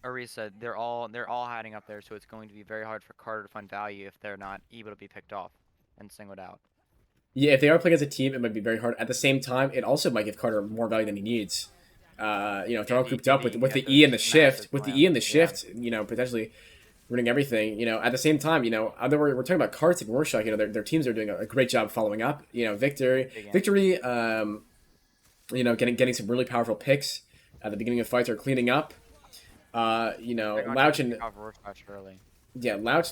Orisa. They're all hiding up there, so it's going to be very hard for Carter to find value if they're not able to be picked off and singled out. Yeah, if they are playing as a team, it might be very hard. At the same time, it also might give Carter more value than he needs. If they're all grouped up with the E and the shift, potentially ruining everything. At the same time, although we're talking about Karts and Rorschach, their teams are doing a great job following up. Victory, getting some really powerful picks at the beginning of fights are cleaning up. Louch and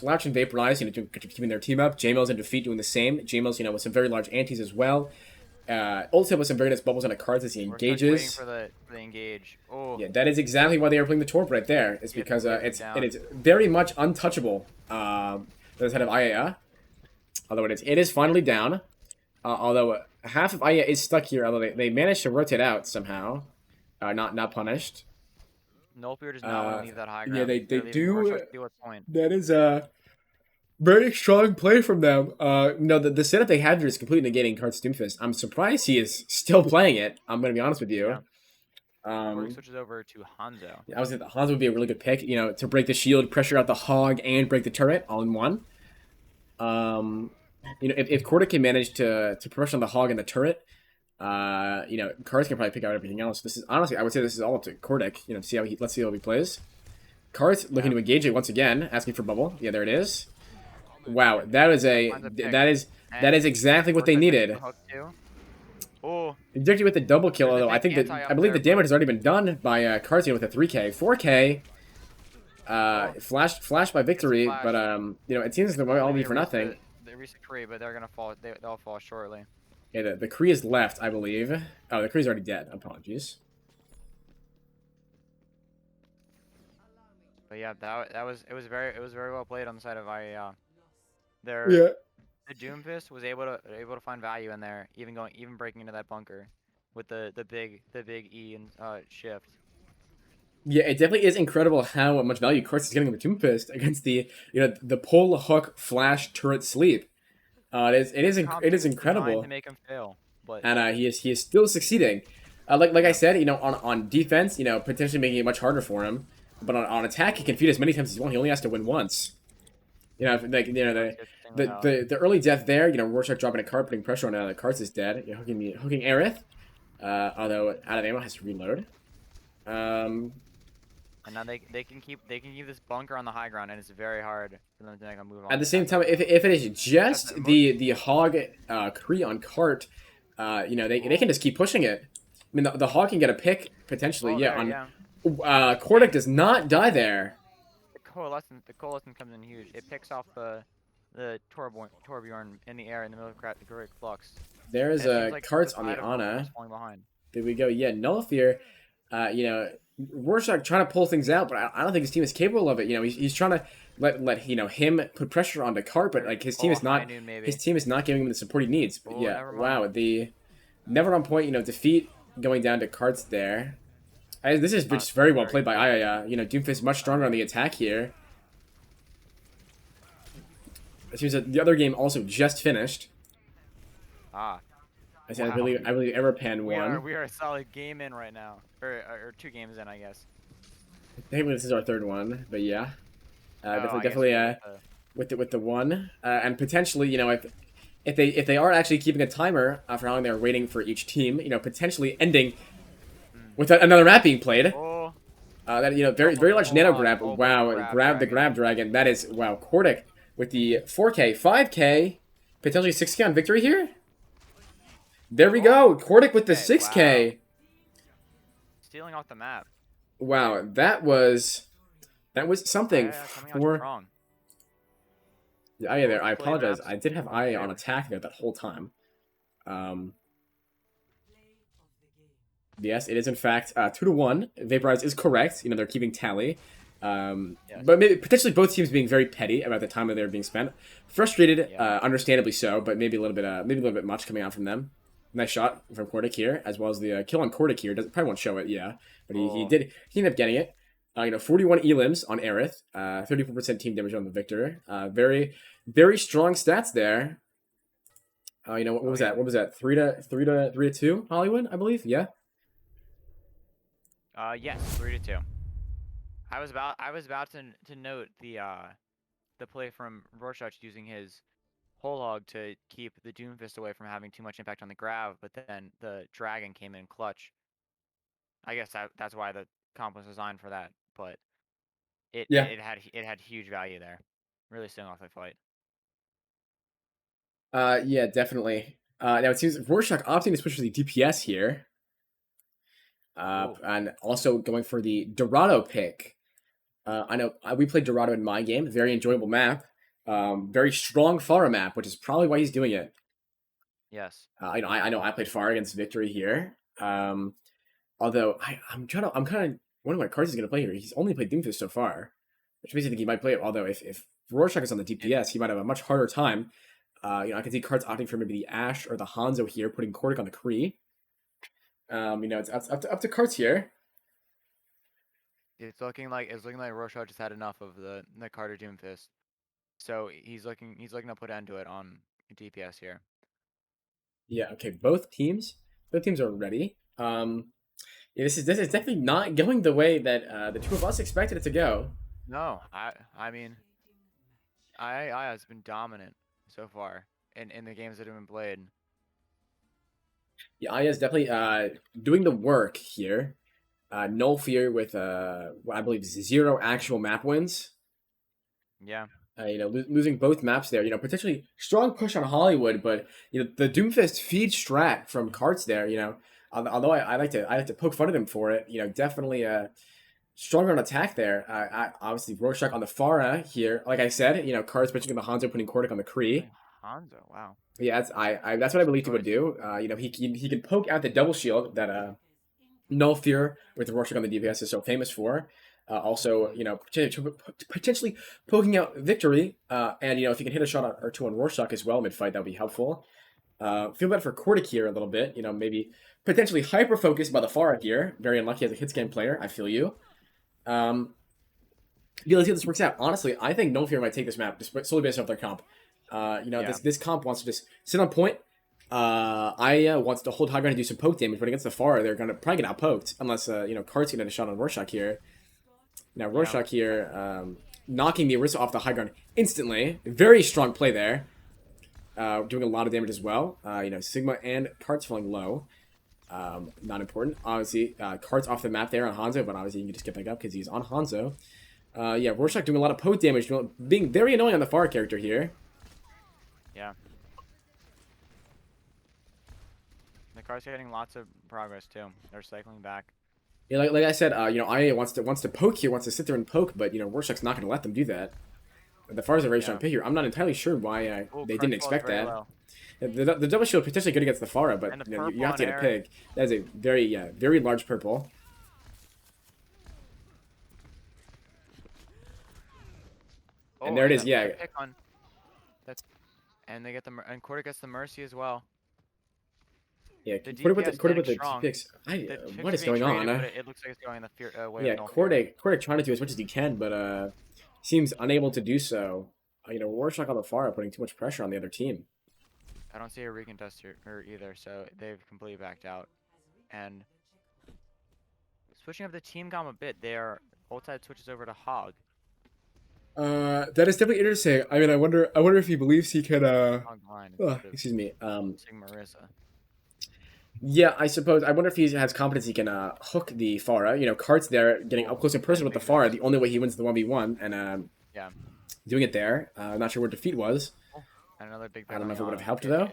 Louch and Vaporize, keeping their team up. J-Mills and Defeat doing the same. J-Mills, with some very large antis as well. Also with some very nice bubbles on the cards as he engages. Waiting for the engage. Oh. Yeah, that is exactly why they are playing the Torp right there. It's because it is very much untouchable. The head of AYAYA, although it is finally down. Although half of AYAYA is stuck here, although they managed to rotate out somehow, not punished. Nullbeard does not want to leave that high ground. Yeah, they do. Point. That is a very strong play from them. The setup they have here is completely negating Kart's Doomfist. I'm surprised he is still playing it. I'm going to be honest with you. Yeah. Switches over to Hanzo. I was thinking Hanzo would be a really good pick, to break the shield, pressure out the hog, and break the turret all in one. If Korda can manage to pressure on the hog and the turret, Karts can probably pick out everything else. This is honestly, I would say this is all up to Kordic. Let's see how he plays. Karts looking to engage it once again, asking for bubble. Yeah, there it is. Wow, that is exactly what they needed. Oh, Injected with the double kill, there's a although I big think that anti I up believe the there, damage has already been done by Karzian with a 3K. 4K. Oh. Flash by victory, flash. but it seems they might all be They for reached nothing. They reached the Kree, but they're gonna fall. They'll fall shortly. Yeah, the Kree is left, I believe. Oh, the Kree's already dead. Apologies. But yeah, that was it was very well played on the side of AYAYA. Their Yeah. the Doomfist was able to find value in there, even breaking into that bunker with the big E and shift. Yeah, it definitely is incredible how much value Karts is getting with Doomfist against the pull hook flash turret sleep. Comp It team is is designed incredible, to make him fail, but and he is still succeeding. Like I Yeah. said, on defense, potentially making it much harder for him, but on attack he can feed as many times as he wants. He only has to win once. Like that's interestingly how the early death there. Rorschach dropping a cart, putting pressure on the Karts is dead. Hooking Aerith, although out of ammo has to reload. and now they can keep this bunker on the high ground, and it's very hard for them to make a move on. At the same time, if it is just That's the hog Kree on cart, they can just keep pushing it. I mean, the hog can get a pick potentially. Oh, Yeah, there, on yeah. Kordic does not die there. The coalescence comes in huge. It picks off the Torbjorn in the air in the middle of the Great Flux. There's And it seems like carts the on the side of Ana. Torbjorn is falling behind. There we go. Yeah, Null Fear. Rorschach trying to pull things out, but I don't think his team is capable of it. He's trying to let him put pressure on the cart, but like his team is not giving him the support he needs. But Oh, yeah, never wow, mind. the never on point. Defeat going down to carts there. This is just very well played by AYAYA. Doomfist much stronger on the attack here. It seems that the other game also just finished. Ah. I believe Everpan won. We are a solid game in right now, or 2 games in, I guess. Thankfully, this is our 3rd one, but yeah, Oh, definitely with the one, and potentially, if they are actually keeping a timer for how long they're waiting for each team, potentially ending with another map being played. Oh, That very large nano grab. oh, Wow, grab the grab dragon. That is wow. Kordic with the 4K, 5K, potentially 6K on victory here. There we go. Kordic with the 6K. wow. Stealing off the map. Wow, that was something Yeah, coming out for. strong. Yeah, there. I Play apologize. maps. I did have AYAYA on attack there that whole time. Yes, it is in fact 2-1. Vaporize is correct. They're keeping tally. Yes. But maybe potentially both teams being very petty about the time that they're being spent. Frustrated, Yeah. understandably so, but maybe a little bit much coming out from them. Nice shot from Kordic here, as well as the kill on Kordic here. Probably won't show it, yeah, but he did. He ended up getting it. 41 elims on Aerith, 34% team damage on the Victor. Very, very strong stats there. What was that? What was that? 3-2 Hollywood, I believe. Yeah. Yes, 3-2. I was about to note the play from Rorschach using his whole hog to keep the Doomfist away from having too much impact on the grab, but then the dragon came in clutch. I guess that's why the comp was designed for that, but it had huge value there. Really stealing off the fight. Yeah, definitely. Now it seems Rorschach opting to switch to the DPS here. And also going for the Dorado pick. I know we played Dorado in my game. Very enjoyable map. Very strong Pharah map, which is probably why he's doing it. Yes. I know I played Pharah against Victory here. Although I'm kind of wondering what cards he's gonna play here. He's only played Doomfist so far, which makes me think he might play it. Although if Rorschach is on the DPS, he might have a much harder time. I can see cards opting for maybe the Ashe or the Hanzo here, putting Kordic on the Kree. It's up to cards here. It's looking like Rorschach just had enough of the Carter Doomfist, so he's looking to put end to it on DPS here. Yeah. Okay. Both teams are ready. This is definitely not going the way that the two of us expected it to go. No, I mean, AYAYA has been dominant so far in the games that have been played. Yeah, AYAYA is definitely doing the work here. Null Fear with I believe 0 actual map wins. Yeah. Losing both maps there. Potentially strong push on Hollywood, but the Doomfist feed strat from Karts there. Although I like to poke fun at him for it. Definitely stronger on attack there. Obviously Rorschach on the Pharah here. Like I said, Karts pitching the Hanzo, putting Kordic on the Kree. Hanzo, wow. Yeah, that's what I believed he would do. He can poke out the double shield that Null Fear with the Rorschach on the DPS is so famous for. Also, potentially poking out Victory, and if you can hit a shot or two on Rorschach as well mid-fight, that would be helpful. Feel bad for Kordic here a little bit. Maybe potentially hyper-focused by the Pharah here. Very unlucky as a hit scan player. I feel you. Yeah, let's see how this works out. Honestly, I think Null Fear might take this map just solely based off their comp. This comp wants to just sit on point. AYAYA wants to hold high ground and do some poke damage, but against the Pharah, they're gonna probably get outpoked unless Kart's gonna get a shot on Rorschach here. Now Rorschach here, knocking the Orisa off the high ground instantly. Very strong play there. Doing a lot of damage as well. Sigma and Kart's falling low. Not important. Obviously, Kart's off the map there on Hanzo, but obviously you can just get back up because he's on Hanzo. Yeah, Rorschach doing a lot of poke damage, being very annoying on the Pharah character here. Yeah. The Karts are getting lots of progress too. They're cycling back. Yeah, like I said, AYAYA wants to poke here, wants to sit there and poke, but Rorschach's not going to let them do that. The Pharah's a very strong pick here. I'm not entirely sure why they didn't expect that. The double shield potentially good against the Pharah, but you have to get a pick. That is a very very large purple. And there it is, yeah. And they get and Kordic gets the Mercy as well. Yeah, Kordic with the picks. What is going on? It looks like it's going the way of Null. Kordic trying to do as much as he can, but seems unable to do so. Rorschach on the Pharah putting too much pressure on the other team. I don't see a recontester either, so they've completely backed out. And switching up the team comp a bit, their ulti switches over to Hog. That is definitely interesting. I mean, I wonder if he believes he can. Excuse me. Sigma Orisa. Yeah, I suppose. I wonder if he has confidence he can hook the Pharah. Kart's there, getting up close and personal with the Pharah. The only way he wins the 1v1, and yeah, doing it there. Not sure where defeat was. Another big. I don't know if it would have helped though.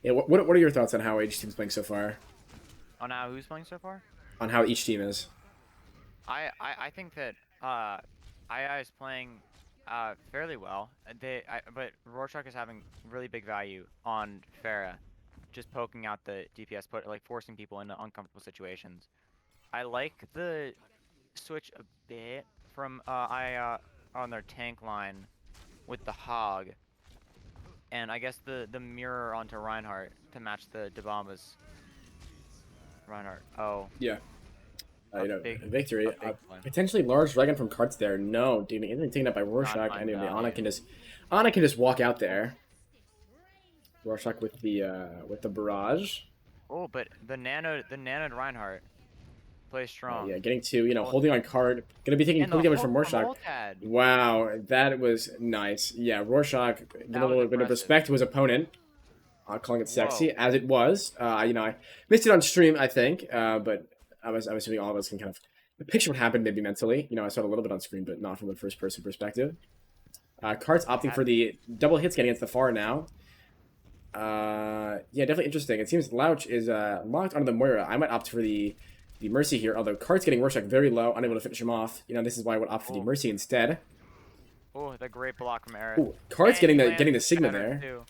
Yeah, what are your thoughts on how each team's playing so far? On how who's playing so far? On how each team is. I think that AYAYA is playing fairly well. But Rorschach is having really big value on Pharah, just poking out the DPS, forcing people into uncomfortable situations. I like the switch a bit from AYAYA on their tank line with the Hog, and I guess the mirror onto Reinhardt to match the Dabama's Reinhardt. Oh. Yeah. Victory. Potentially large dragon from Karts there. No, dude, anything taken up by Rorschach, and Ana can just walk out there. Rorschach with the barrage. Oh, but the nanoed Reinhardt plays strong. Yeah, getting to holding on card. Gonna be taking poke damage from Rorschach. Wow, that was nice. Yeah, Rorschach getting a little bit of respect to his opponent. Calling it sexy as it was. I missed it on stream, I think, but. I was assuming all of us can kind of picture what happened maybe mentally. I saw it a little bit on screen, but not from a first-person perspective. Karts opting for the double hits against the Pharah now. Yeah, definitely interesting. It seems Louch is locked onto the Moira. I might opt for the Mercy here, although Karts getting Rorschach very low, unable to finish him off. This is why I would opt for the Mercy instead. Oh, the great block from Aerith. Ooh, Karts getting the Sigma there. Too.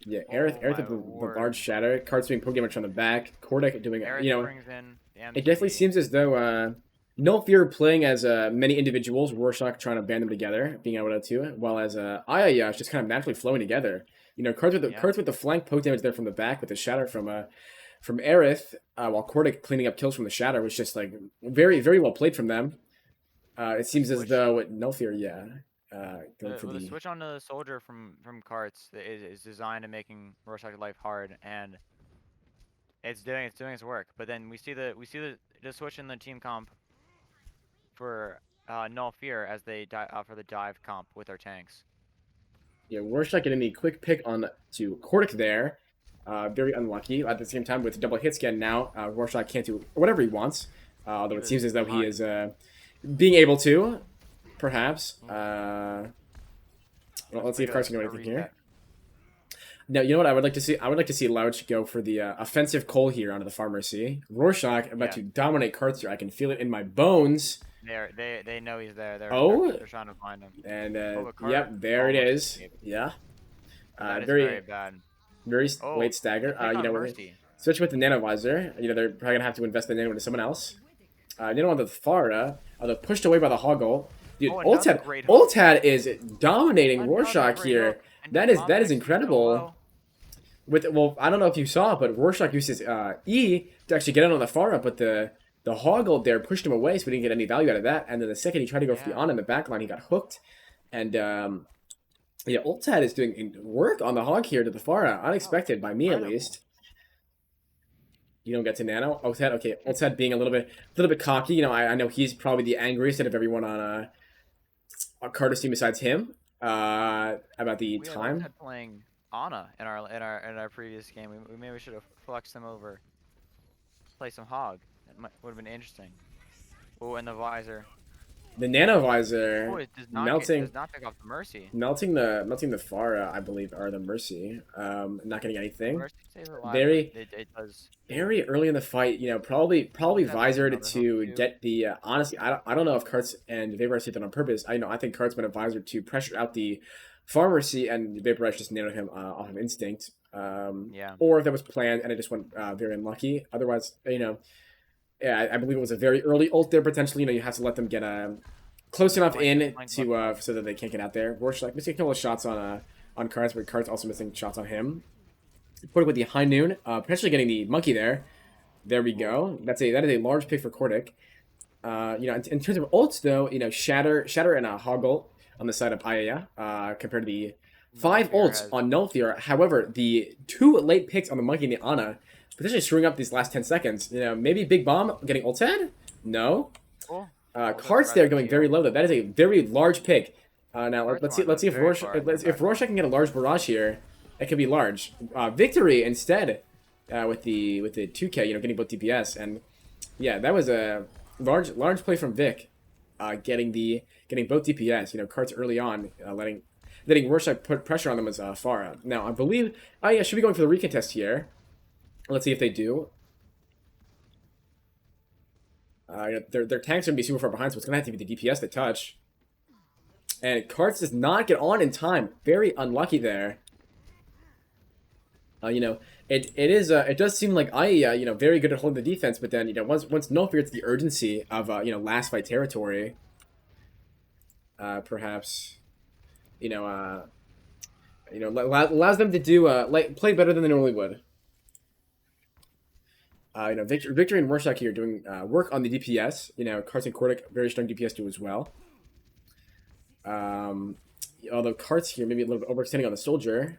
Yeah, Aerith with the large shatter. Karts doing poke damage on the back. Kordic doing brings in it definitely seems as though Null Fear playing as many individuals, Rorschach trying to band them together, being able to, while as AYAYA is just kind of naturally flowing together. Karts with the flank poke damage there from the back with the shatter from Aerith, while Kordic cleaning up kills from the shatter was just like very, very well played from them. It seems as though Null Fear, going for the switch onto the soldier from Karts is designed to making Rorschach's life hard, and it's doing its work. But then we see the switch in the team comp for Null Fear as they for the dive comp with our tanks. Yeah, Rorschach getting the quick pick on to Kordic there. Very unlucky. At the same time, with double hit scan now, Rorschach can't do whatever he wants. Although it seems as though he is being able to. perhaps. Well, let's see if Cards can do A anything here. reset. No, you know what I would like to see? I would like to see Louch go for the offensive Cole here onto the Pharmacy. Rorschach about to dominate cards here. I can feel it in my bones. They know he's there. Oh. They're trying to find him. And but card yep, there it almost is. escaped. Yeah. That is Very very bad. very late stagger. They pick You on know, Mercy. switch with the Nanovisor. You know, they're probably gonna have to invest the Nano into someone else. Nano on the Fara, although pushed away by the Hoggle. Dude, Another great hook. Ultad is dominating Another Rorschach great here. hook. And That is Dominic so incredible. low. Well, I don't know if you saw, but Rorschach used his E to actually get in on the Fara, but the Hoggle there pushed him away, so we didn't get any value out of that. And then the second he tried to go for the on in the back line, he got hooked. And yeah, Ultad is doing work on the Hog here to the Fara, unexpected by me at least. You don't get to Nano. Ultad, okay. Ultad being a little bit cocky. You know, I know he's probably the angriest out of everyone on Carter's team besides him. About the time. We had playing Ana in our previous game. We maybe should have flexed them over. Play some Hog. That would have been interesting. Oh, and the visor. The Nanovisor Oh, it does not melting. does not pick off the Mercy. Melting the Fara, I believe, are the Mercy. Not getting anything. Mercy stays alive, Very, but it does. very early in the fight. You know, probably Ultad visored another to hook, too. get the. Honestly, I don't know if Karts and Vaporize did that on purpose. I think Karts went a visor to pressure out the Pharmacy, and Vaporize just nanoed him off of instinct. Yeah. Or if that was planned and it just went very unlucky. Otherwise, you know, yeah, I believe it was a very early ult there potentially. You know, you have to let them get close enough in to so that they can't get out there. Rorschach missing a couple of shots on Cards, but Cards also missing shots on him. Put it with the High Noon, potentially getting the Monkey there. There we go. That is a large pick for Cordic. You know, in terms of ults though, you know, Shatter and a Hoggle on the side of AYAYA, compared to the 5 ults on Null. However, the 2 late picks on the Monkey and the Ana potentially screwing up these last 10 seconds. You know, maybe Big Bomb getting ulted? No. Cool. Cards there going very low though. That is a very large pick. Now let's see if Rorschach can get a large barrage here. It could be large. Victory instead with the 2K. You know, getting both DPS, and yeah, that was a large play from Vic, getting both DPS. You know, Cards early on, letting Rorschach put pressure on them as Farah. Now I believe yeah, should be going for the recontest here. Let's see if they do. Their tanks are going to be super far behind, so it's going to have to be the DPS that touch. And Cards does not get on in time. Very unlucky there. You know, it does seem like AYAYA, you know, very good at holding the defense, but then, you know, once Null gets the urgency of, you know, last fight territory, perhaps, you know, allows them to do, play better than they normally would. You know, Victory and Rorschach here doing work on the DPS. You know, Carts and Cordic, very strong DPS do as well. Although Carts here maybe a little bit overextending on the Soldier.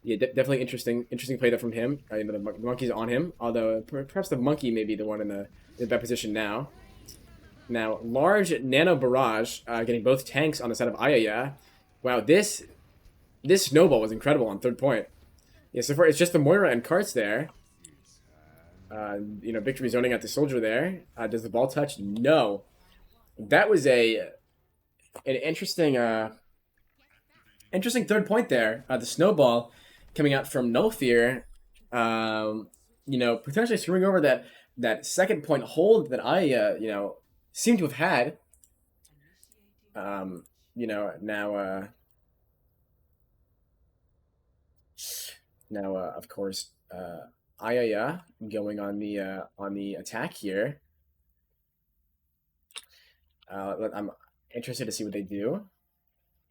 Yeah, definitely interesting play there from him. You know, the Monkey's on him. Although perhaps the Monkey may be the one in that position now. Now, large Nano Barrage getting both tanks on the side of AYAYA. Wow, this snowball was incredible on third point. Yeah, so far it's just the Moira and Carts there. You know, Victory zoning out the Soldier there. Does the ball touch? No. That was an interesting third point there. The snowball coming out from No Fear. You know, potentially screwing over that second point hold that I you know, seem to have had. You know, now, of course, AYAYA going on the attack here. I'm interested to see what they do.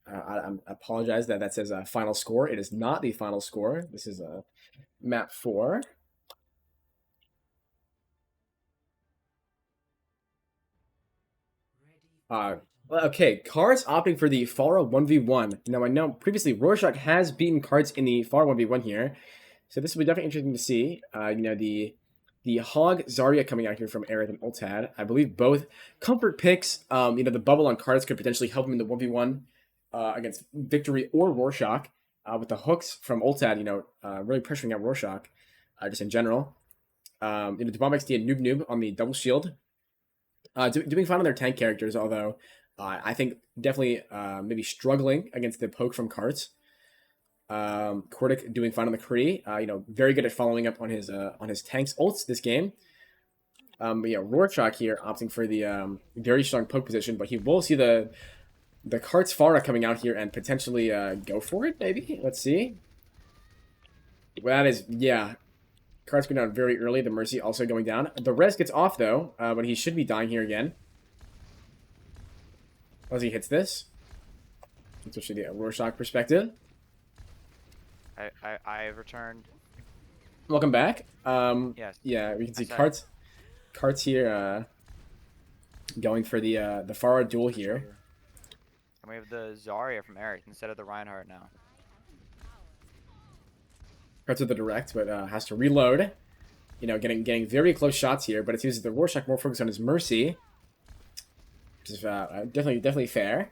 I apologize that says final score. It is not the final score. This is map 4. Okay, Cards opting for the Pharah 1v1. Now, I know previously Rorschach has beaten Cards in the Pharah 1v1 here, so this will be definitely interesting to see. You know, the Hog Zarya coming out here from Aerith and Ultad. I believe both comfort picks. You know, the bubble on Cards could potentially help him in the 1v1 against Victory or Rorschach. With the hooks from Ultad, you know, really pressuring out Rorschach just in general. You know, the Bomb XD and Noob on the double shield. Doing fine on their tank characters, although I think definitely maybe struggling against the poke from carts. Kordic doing fine on the Kree. Very good at following up on his tanks ults this game. But yeah, Rorschach here opting for the very strong poke position, but he will see the carts Pharah coming out here and potentially go for it. Maybe, let's see. Well, that is, yeah. Cards going down very early. The Mercy also going down. The Res gets off, though, but he should be dying here again. As he hits this. Especially the Rorschach perspective. I returned. Welcome back. Yes. Yeah, we can see carts here going for the Pharah duel here. And we have the Zarya from Eric instead of the Reinhardt now. Carts with the direct, but has to reload. Getting very close shots here, but it seems that the Rorschach more focused on his Mercy. Which is definitely fair.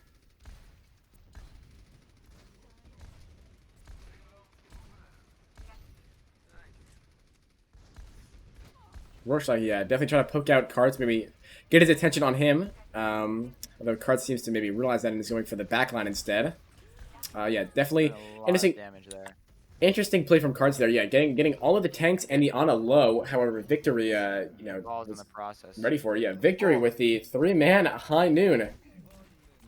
Rorschach, yeah, definitely trying to poke out cards, maybe get his attention on him. Although cards seems to maybe realize that and is going for the backline instead. Yeah, definitely interesting Damage there. Interesting play from cards there. Yeah, getting all of the tanks and the Ana low. However, Victory, Balls in the process. ready for it. Yeah, Victory with the 3-man High Noon.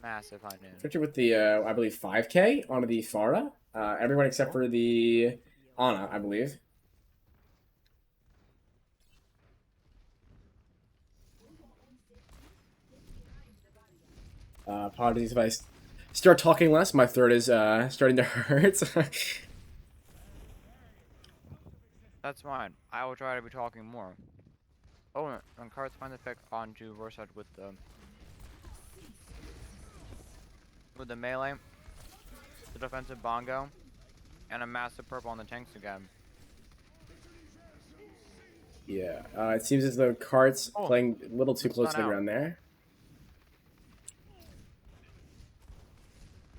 Massive High Noon. Victory with the, I believe, 5k on the Pharah. Everyone except for the Ana, I believe. Apologies if I start talking less. My throat is starting to hurt. That's fine. I will try to be talking more. Oh, and cards find the pick onto Rorschach with the melee, the defensive bongo, and a massive purple on the tanks again. Yeah, it seems as though cards playing a little too close to the ground there.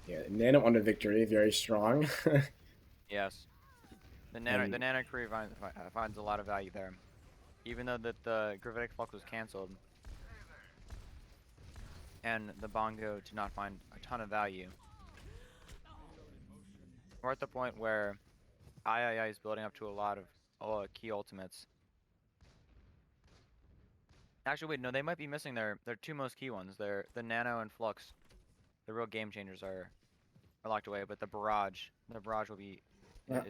Yeah, Nano onto Victory, very strong. Yes. The Nano Kree finds a lot of value there. Even though the Gravitic Flux was cancelled. And the Bongo did not find a ton of value. We're at the point where AYAYA is building up to a lot of key ultimates. Actually, wait, no, they might be missing their two most key ones. They're the Nano and Flux. The real game changers are locked away, but the barrage will be.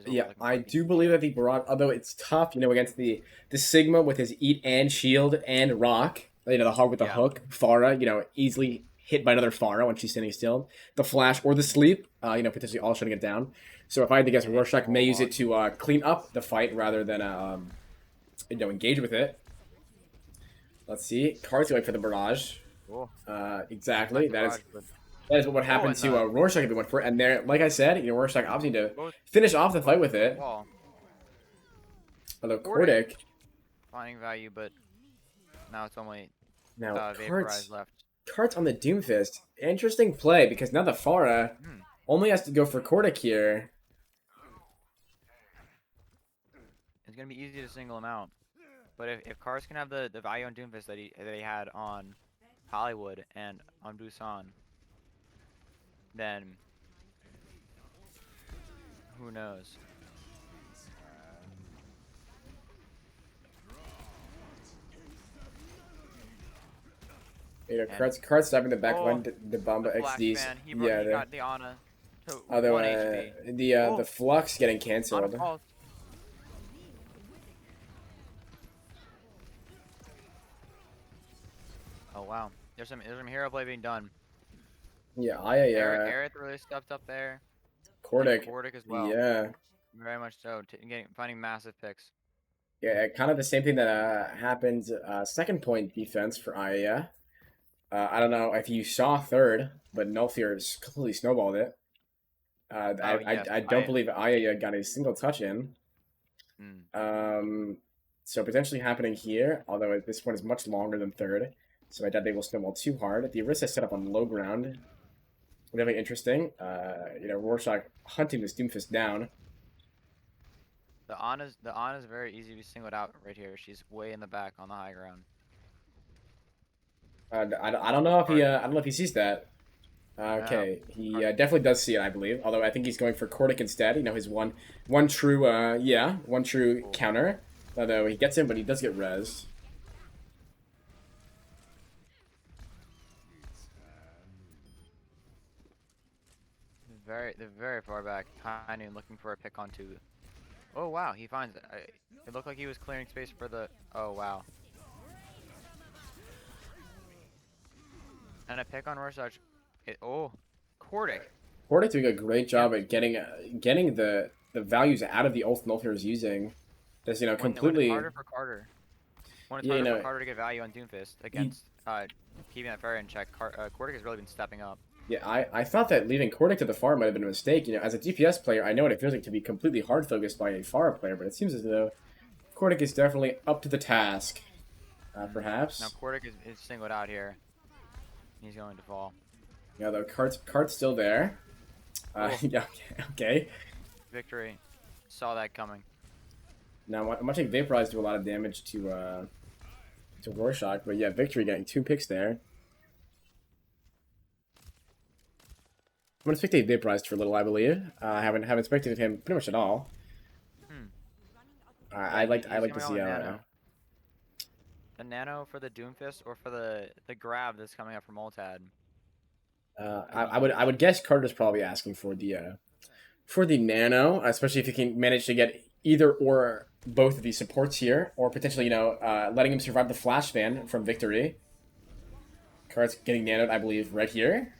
Yeah, I do believe that the barrage, although it's tough, against the Sigma with his Eat and Shield and Rock, the Hog with the hook, Pharah, easily hit by another Pharah when she's standing still, the Flash or the Sleep, potentially all shutting it down. So if I had to guess, Rorschach may use it to clean up the fight rather than engage with it. Let's see, cards going for the barrage. Cool. Exactly, that is what happened to Rorschach if he went for it. And there, like I said, Rorschach opting to finish off the fight with it. Although Kordic finding value, but now it's only cards left. Cards on the Doomfist. Interesting play because now the Pharah only has to go for Kordic here. It's gonna be easy to single him out, but if Cars can have the value on Doomfist that he had on Hollywood and on Busan, then who knows? Cards stopping the back line, the Bomba XDs. He got the Ana. Although the Flux getting cancelled. Oh wow, there's some hero play being done. Yeah, Eric really stepped up there. Kordic as well. Yeah, very much so. Finding massive picks. Yeah, kind of the same thing that happened second point defense for AYAYA. I don't know if you saw third, but Nullfear just completely snowballed it. I don't believe AYAYA got a single touch in. So potentially happening here, although this one is much longer than third. So I doubt they will snowball too hard. The Orisa set up on low ground. Really interesting. Rorschach hunting this Doomfist down. The Ana's very easy to be singled out right here. She's way in the back on the high ground. I don't know if he I don't know if he sees that. Okay, he definitely does see it, I believe. Although I think he's going for Cordic instead. You know, his one true one true counter. Although he gets him, but he does get rezzed. They're very far back. Kainu looking for a pick onto. Oh wow, he finds it. It looked like he was clearing space for the. Oh wow. And a pick on Rorschach. Oh, Cordic. Cordic doing a great job at getting the values out of the ult Nulfir is using. Just completely. When it's harder for Carter. When it's Yeah, harder for Carter to get value on Doomfist against keeping that Pharah in check, Cordic has really been stepping up. Yeah, I thought that leaving Cordic to the far might have been a mistake. You know, as a DPS player, I know what it feels like to be completely hard focused by a Pharah player, but it seems as though Cordic is definitely up to the task. Perhaps. Now Cordic is singled out here. He's going to fall. Yeah, though Cart's still there. Yeah, okay. Victory. Saw that coming. Now I'm gonna take Vaporize, do a lot of damage to Rorschach, but yeah, Victory getting 2 picks there. I'm gonna spectate Vaporized for a little, I believe. I haven't spectated him pretty much at all. I like to see how. The nano for the Doomfist or for the grab that's coming up from Ultad. I would guess Carter's probably asking for the nano, especially if he can manage to get either or both of these supports here, or potentially letting him survive the flash ban from Victory. Carter's getting nanoed, I believe, right here.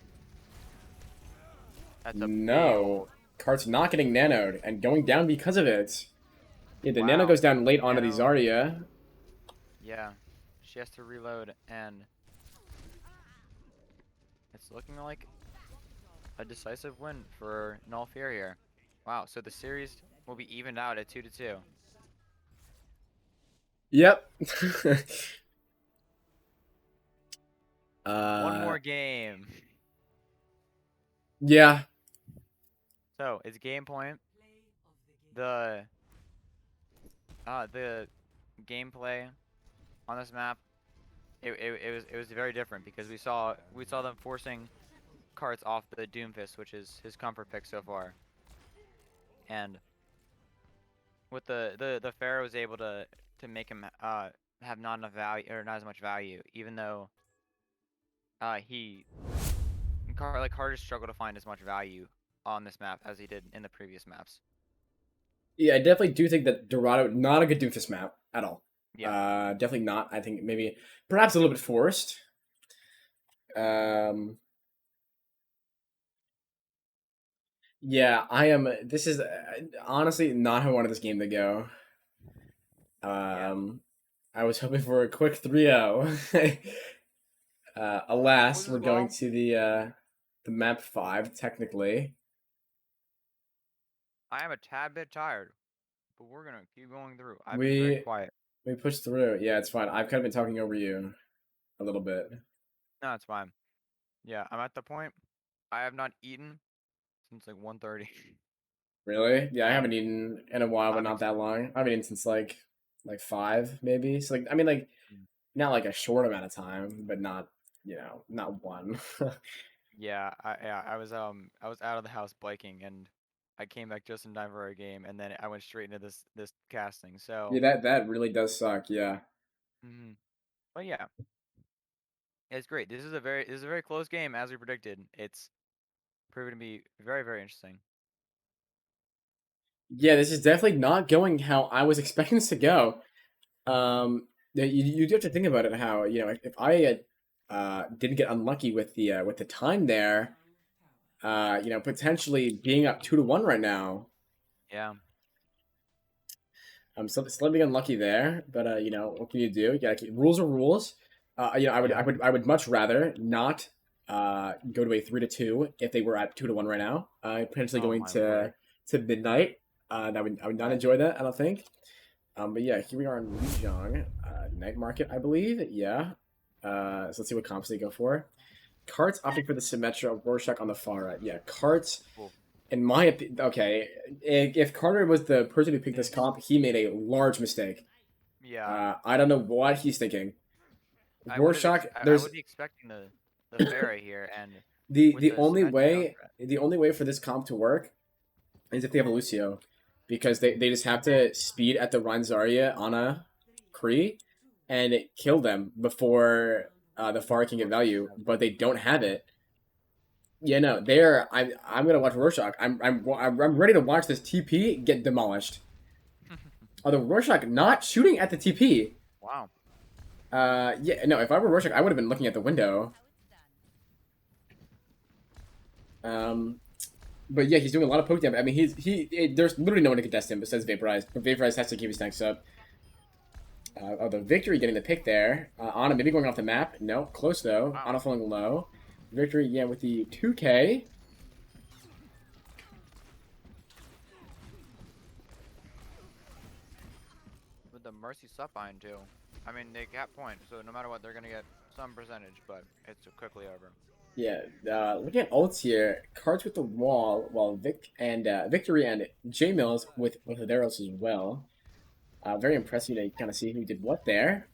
No, Cart's not getting nanoed and going down because of it. Yeah, the nano goes down late onto the Zarya. Yeah, she has to reload, and it's looking like a decisive win for Null here. Wow, so the series will be evened out at 2-2. Yep. One more game. Yeah. So it's game point. The gameplay on this map, it was very different because we saw them forcing carts off the Doomfist, which is his comfort pick so far. And with the Pharaoh was able to make him have not enough value or not as much value, even though Carter struggled to find as much value on this map as he did in the previous maps. Yeah, I definitely do think that Dorado, not a good Doomfist map at all. Yeah. Definitely not. I think maybe, perhaps a little bit forced. Yeah, this is honestly not how I wanted this game to go. I was hoping for a quick 3-0. Alas, we're going to the map 5, technically. I am a tad bit tired, but we're gonna keep going through. I've been very quiet. We pushed through. Yeah, it's fine. I've kind of been talking over you a little bit. No, it's fine. Yeah, I'm at the point. I have not eaten since like 1:30. Really? Yeah, I haven't eaten in a while, but not that long. I haven't eaten since like 5, maybe. So like, I mean, like, not like a short amount of time, but not not one. Yeah, I was out of the house biking, and I came back just in time for a game, and then I went straight into this casting. So Yeah, that really does suck. Yeah. But yeah, it's great. This is a very close game, as we predicted. It's proven to be very, very interesting. Yeah, this is definitely not going how I was expecting this to go. You do have to think about it. How if I didn't get unlucky with the time there, potentially being up 2-1 right now. Yeah. I'm slightly unlucky there, but what can you do? You gotta keep rules are rules. I would much rather not go to a 3-2 if they were at 2-1 right now. Potentially going to midnight. I would not enjoy that. I don't think. But yeah, here we are in Lijiang, night market, I believe. Yeah. So let's see what comps they go for. Carts opting for the Symmetra, Rorschach on the far right. Yeah, Carts. Cool. In my opinion, okay, if Carter was the person who picked this comp, he made a large mistake. Yeah. I don't know what he's thinking. I would Rorschach, I there's would be expecting the Pharah here, and with the the only symmetric way junkrat. the only way for this comp to work is if they have a Lucio, because they just have to speed at the Ryan Zarya on a Kree and kill them before the Pharah can get value, but they don't have it. Yeah, no, they're. I'm gonna watch Rorschach. I'm ready to watch this TP get demolished. Although Rorschach not shooting at the TP. Wow. Yeah, no. If I were Rorschach, I would have been looking at the window. But yeah, he's doing a lot of poke damage. I mean, there's literally no one to contest him besides Vaporize. But Vaporize has to keep his tanks up. The Victory getting the pick there. Ana maybe going off the map. No, close though. Wow. Ana falling low. Victory, yeah, with the 2K. With the Mercy Supine too. I mean, they got point, so no matter what, they're gonna get some percentage, but it's quickly over. Yeah, looking at ults here, cards with the wall, while Victory and J Mills with their ults as well. Very impressive to kind of see who did what there.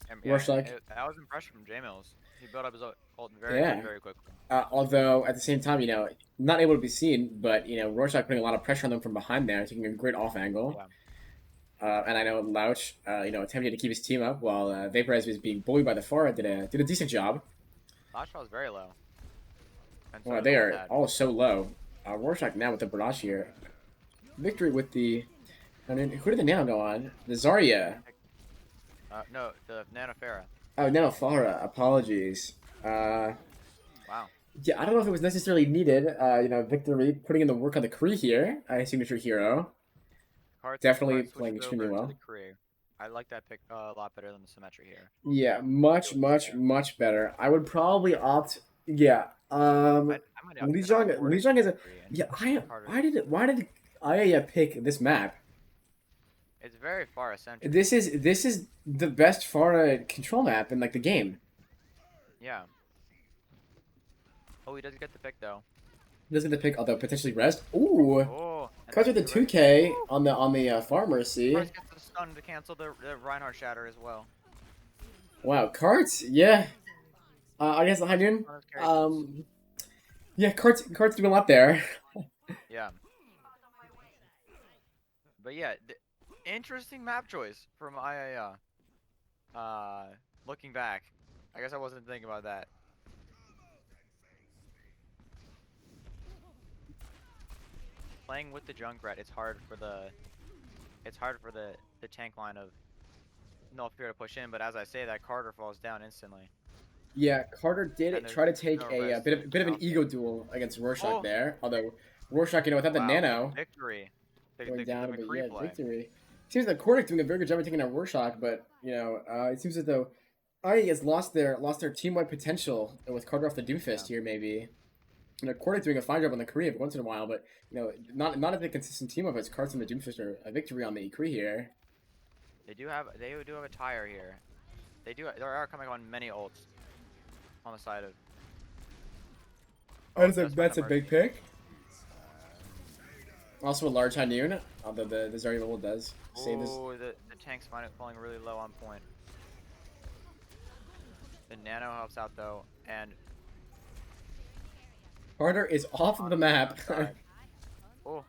And, Rorschach. that was impressive from J Mills. He built up his ult Yeah. very quickly. Although at the same time, not able to be seen, but Rorschach putting a lot of pressure on them from behind there, taking a great off angle. Yeah. And I know Louch, attempting to keep his team up while Vaporize was being bullied by the Pharah, did a decent job. Last shot was very low. And so Well, was they ult are dad. all so low. Rorschach now with the Barrage here. Victory with the. I mean, who did the Nano go on? The Zarya. No, the Nano Pharah. Oh, Nano Pharah. Apologies. Wow. Yeah, I don't know if it was necessarily needed. Victory putting in the work on the Kree here. Signature hero. Definitely Cards playing switched extremely over to well. the Kree. I like that pick a lot better than the Symmetry here. Yeah, much better. I would probably opt. Yeah. I might Lee opt for Jong is a. Kree and Yeah, Carter. why did AYAYA pick this map? It's very far eccentric. This is the best Pharah control map in like the game. Yeah. Oh, he does get the pick though. Doesn't the pick, although potentially rest. Ooh, Oh. cuts with the 2K on the Farmer. See, Cards gets the stun to cancel the Reinhardt Shatter as well. wow, cards. Yeah. I guess the high noon. One of those characters. Yeah, cards do a lot there. Yeah. But yeah, interesting map choice from AYAYA. Looking back, I guess I wasn't thinking about that. Playing with the Junkrat, it's hard for the tank line of Null Fear to push in, but as I say that, Carter falls down instantly. Yeah, Carter did And try to there's take no a rest bit of an out ego there. duel against Rorschach Oh. there. Although Rorschach, without the Wow, nano, victory. The going down, but McCree yeah, play. victory. Seems that Cordic doing a very good job of taking out Rorschach, but it seems as though AYAYA has lost their team-wide potential with Carter off the Doomfist here, maybe. Cordic doing a fine job on the Kree every once in a while, but not at the consistent team of its Cards and the Doomfist or a victory on the Kree here. They do have a tire here. They are coming on many ults on the side of. That's a big pick. Also a large high noon, although the Zarya level does save this. Oh, the tank's falling really low on point. The nano helps out though, and Carter is off of the map. oh,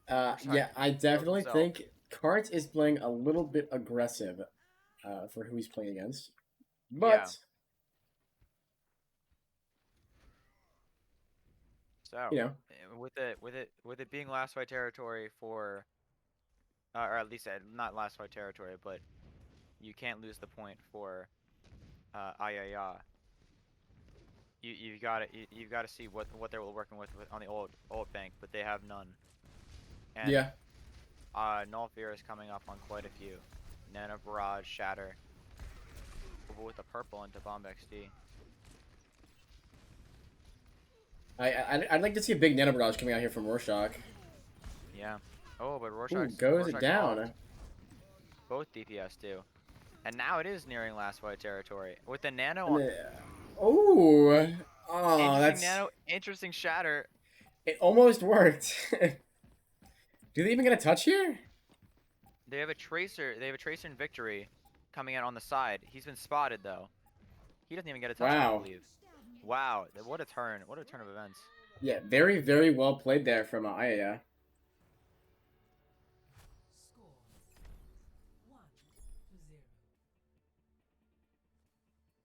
Yeah, I definitely himself. think Cart is playing a little bit aggressive for who he's playing against. But Yeah. So with it being last fight territory for, or at least not last fight territory, but you can't lose the point for AYAYA. You've got to see what they were working with on the old bank, but they have none. And yeah, Null Fear is coming up on quite a few. Nano Barrage, Shatter, with the purple into Bomb XD. I'd like to see a big Nano Barrage coming out here from Rorschach. Yeah. Oh, but Ooh, Rorschach's goes Rorschach's down. off. Both DPS do. And now it is nearing last fight territory. With the nano on Oh, interesting that's nano, interesting shatter. it. Almost worked. Do they even get a touch here? They have a tracer in victory coming in on the side. He's been spotted though. He doesn't even get a touch, I Wow. believe. Wow, what a turn! What a turn of events. Yeah, very, very well played there from AYAYA.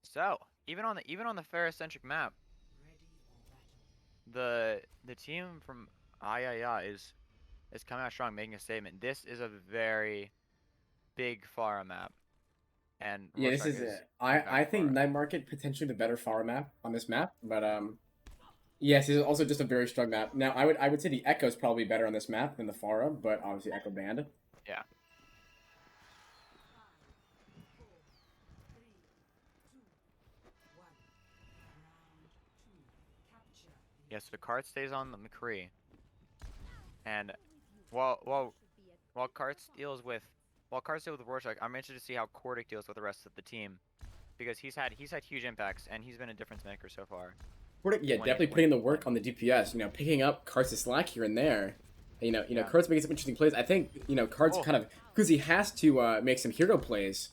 So even on the Pharah-centric map, the team from AYAYA is coming out strong, making a statement. This is a very big Pharah map, and Yeah, this Rorschach is is it. coming back I to think Pharah. Night Market potentially the better Far map on this map, but yes, it's also just a very strong map. Now I would say the Echo is probably better on this map than the Farah, but obviously Echo banned. Yeah. Yes, the card stays on the McCree, and while Karts deals with Rorschach, I'm interested to see how Cordic deals with the rest of the team, because he's had huge impacts and he's been a difference maker so far. Yeah, When definitely when putting the he's work playing. on the DPS. You know, picking up Karts' slack here and there. Yeah. Karts making some interesting plays. I think Karts Oh. kind of because he has to make some hero plays.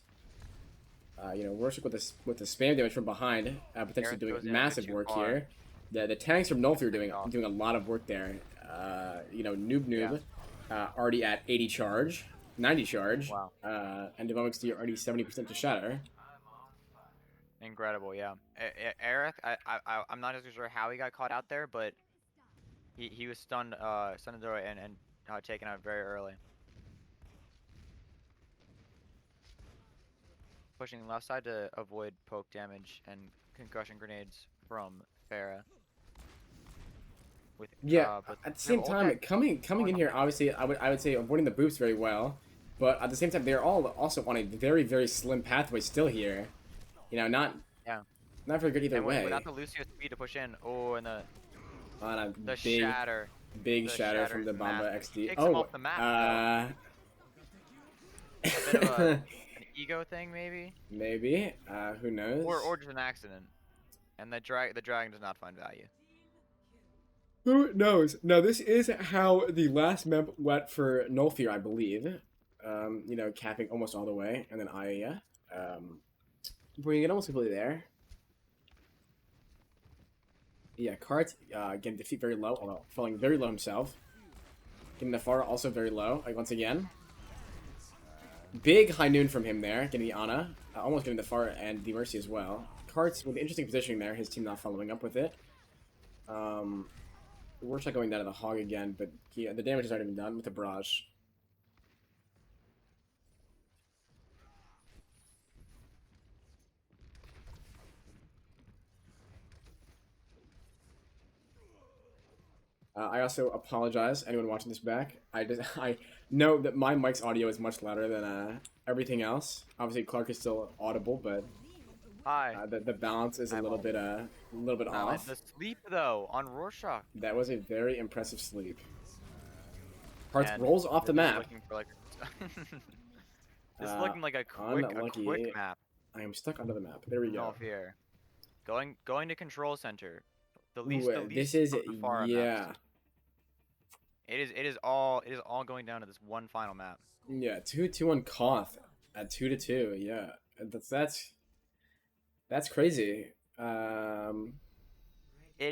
Rorschach with the spam damage from behind, potentially Gareth doing goes in a bit massive too work far. here. The tanks from Null are doing off. a lot of work there. Noob, Yeah. already at 80 charge, 90 charge. Wow. And Devomics already 70% to shatter. Incredible, yeah. Eric, I'm not exactly sure how he got caught out there, but he was stunned and taken out very early. Pushing left side to avoid poke damage and concussion grenades from Farah. With Yeah, but at the we have same time, Ultec coming going in up here, there. obviously, I would say avoiding the boosts very well, but at the same time, they're all also on a very, very slim pathway still here. Not Yeah. very good either And way. without the Lucio speed to push in, oh, and On a the big, shatter. big The shatter from shatter the is Bomba massive. He XD. takes him Oh, off the map though. A bit of an ego thing maybe, maybe. Who knows? or just an accident. And the dragon does not find value. Who knows? No, this is how the last map went for Nulfir, I believe. Capping almost all the way, and then Aya. Bringing it almost completely there. Yeah, Kart, getting defeat very low, although falling very low himself. Getting the Farah also very low, once again. Big high noon from him there, getting the Ana. Almost getting the Farah and the Mercy as well. Kart's with interesting positioning there, his team not following up with it. Rorschach going down to the Hog again, but the damage has already been done with the Barrage. I also apologize, anyone watching this back. I know that my mic's audio is much louder than everything else. Obviously, Clark is still audible, but Hi. the balance is a little bit off. The sleep though on Rorschach. That was a very impressive sleep. Hearts And rolls off the this is map. looking for like this is looking like a Unlucky. quick map. I am stuck under the map. There we go. No fear. Going to control center. The Ooh, least this is of the Farah yeah. maps. It is all going down to this one final map. Yeah, 2-2 Koth at 2-2. Yeah, that's crazy. It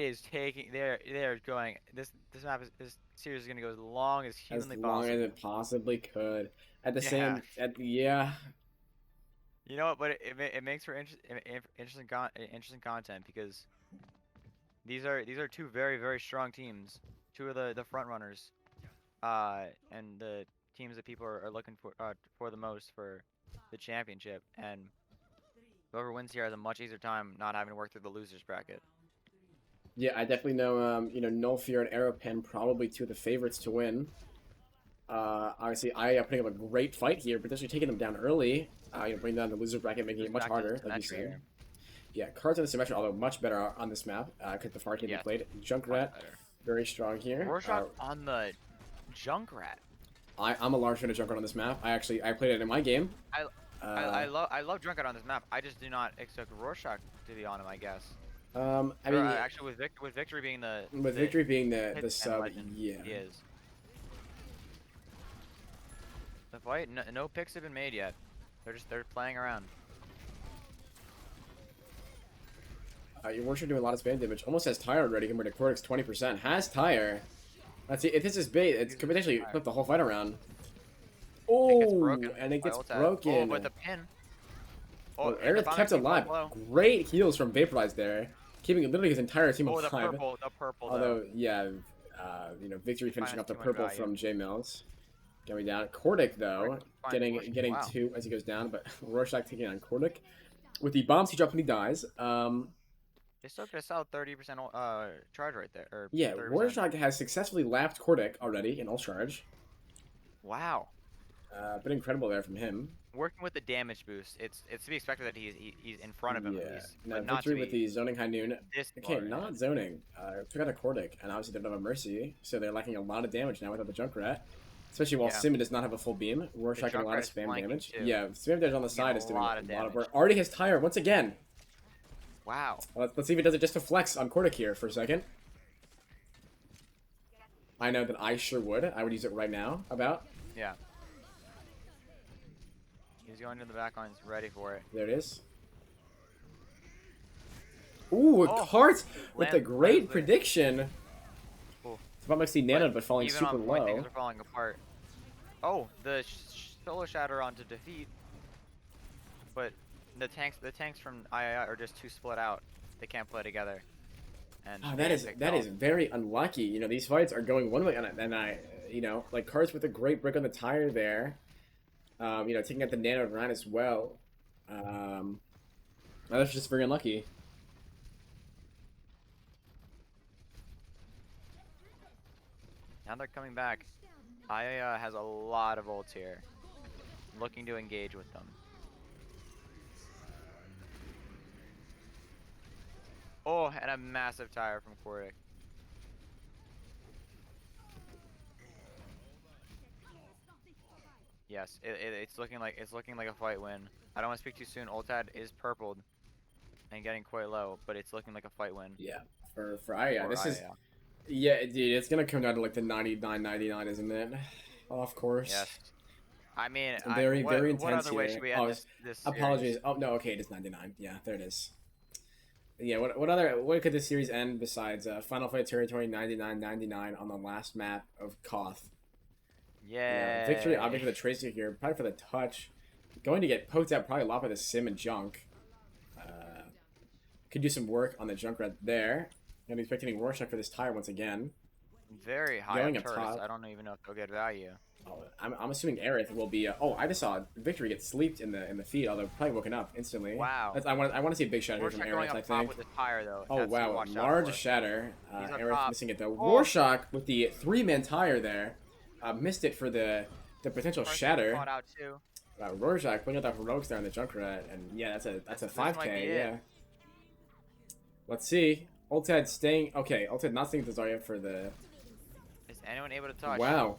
is taking they're going this map this series is gonna go as long as humanly as long possible. as it possibly could. At the Yeah. same, yeah. You know what? But it makes for interesting content because these are two very strong teams. Two of the front runners, and the teams that people are looking for the most for the championship. And whoever wins here has a much easier time not having to work through the losers bracket. Yeah, I definitely know. Nullfear and Aeropen probably two of the favorites to win. Obviously, I putting up a great fight here, potentially taking them down early. Bringing down the loser bracket, making it much Back to the harder, like you Symmetry said. here. Yeah, cards on the Symmetry, although much better on this map, because the Far can be Yes, played. much Junkrat, better. very strong here. Rorschach on the Junkrat. I'm a large fan of Junkrat on this map. I played it in my game. I love Junkrat on this map. I just do not expect Rorschach to be on him, I guess. I mean, actually, with Victory being the Victory being the hit sub, legend, yeah. he is. The fight, no picks have been made yet. They're playing around. Your Warship doing a lot of spam damage. Almost has tire already compared to Cortex 20%. Has tire. Let's see, if this is bait, it could potentially flip the whole fight around. It gets Oh, broken and it by gets Ultad. broken. Oh, but the pin. Oh, and the Aerith bomb kept actually alive. fell low. Great heals from Vaporize there. Keeping literally his entire team Oh, alive. the purple Although, though. yeah, Victory finishing Minus off the 200 purple value. from J Mills. Going down. Kordik, though, Fine, getting wow. 2 as he goes down, but Rorschach taking on Kordik. With the bombs he drops when he dies. They still get a solid 30% charge right there. Or Yeah, 30%. Rorschach has successfully lapped Kordik already in all charge. Wow. Been incredible there from him. Working with the damage boost, it's to be expected that he's in front of him at least. Now But not Victory to with be the zoning high noon. this Okay, far not ahead. zoning. Took out a Kordik, and obviously they don't have a Mercy, so they're lacking a lot of damage now without the Junkrat. Especially while Yeah. Sima does not have a full beam. Rorschach getting a lot Junkrat of is spam flanking damage. too. Yeah, spam damage on the side a is doing a lot lot of of damage. work. Already has tire once again. Wow. Let's see if he does it just to flex on Kordik here for a second. I know that I sure would. I would use it right now. Yeah. He's going to the back lines, ready for it. There it is. Ooh, a Oh, cart with a lands great there. prediction. Cool. It's about Maxi nanoed, but falling Even super on point, low. things are falling apart. Oh, the Solar Shatter onto defeat. But the tanks from AYAYA are just too split out. They can't play together. And Oh, they that picked is off. very unlucky. You know, these fights are going one way, and I, you know, like cards with a great brick on the tire there. You know, taking out the nano run as well. That's just very unlucky. Now they're coming back. AYAYA has a lot of ults here. Looking to engage with them. Oh, and a massive tire from Kordik. Yes, it's looking like a fight win. I don't want to speak too soon. Ultad is purpled and getting quite low, but it's looking like a fight win. Yeah, for AYAYA, for this is AYAYA. yeah, dude. It's gonna come down to like the 99.99, isn't it? Of course. Yes. I mean, Very what intense other way here. should we end Oh, this series? Apologies. Oh no, okay, it is 99. Yeah, there it is. Yeah, what could this series end besides Final Fight Territory 99.99 on the last map of Koth? Yeah. Victory object for the Tracer here, probably for the touch. Going to get poked out probably a lot by the Sim and Junk. Could do some work on the Junkrat there. Gonna be expecting Rorschach for this tire once again. Very high Going up up turrets. top. I don't even know if they'll get value. Oh, I'm assuming Aerith will be. Oh, I just saw Victory get sleeped in the feed, although probably woken up instantly. Wow. I want to see a big shatter here from Rorschach going Aerith. I up top think. with his tire though. Oh That's to wow, watch out large for. shatter. He's up Aerith top. missing it though. Oh. Rorschach with the 3-man tire there, missed it for the potential Carson shatter. Caught out too. Rorschach putting out that heroics there on the Junkrat, and yeah, that's a This 5K. might be Yeah. it. Let's see. Ultad staying. Okay, Ultad not staying with Zarya for the. Is anyone able to touch? Wow.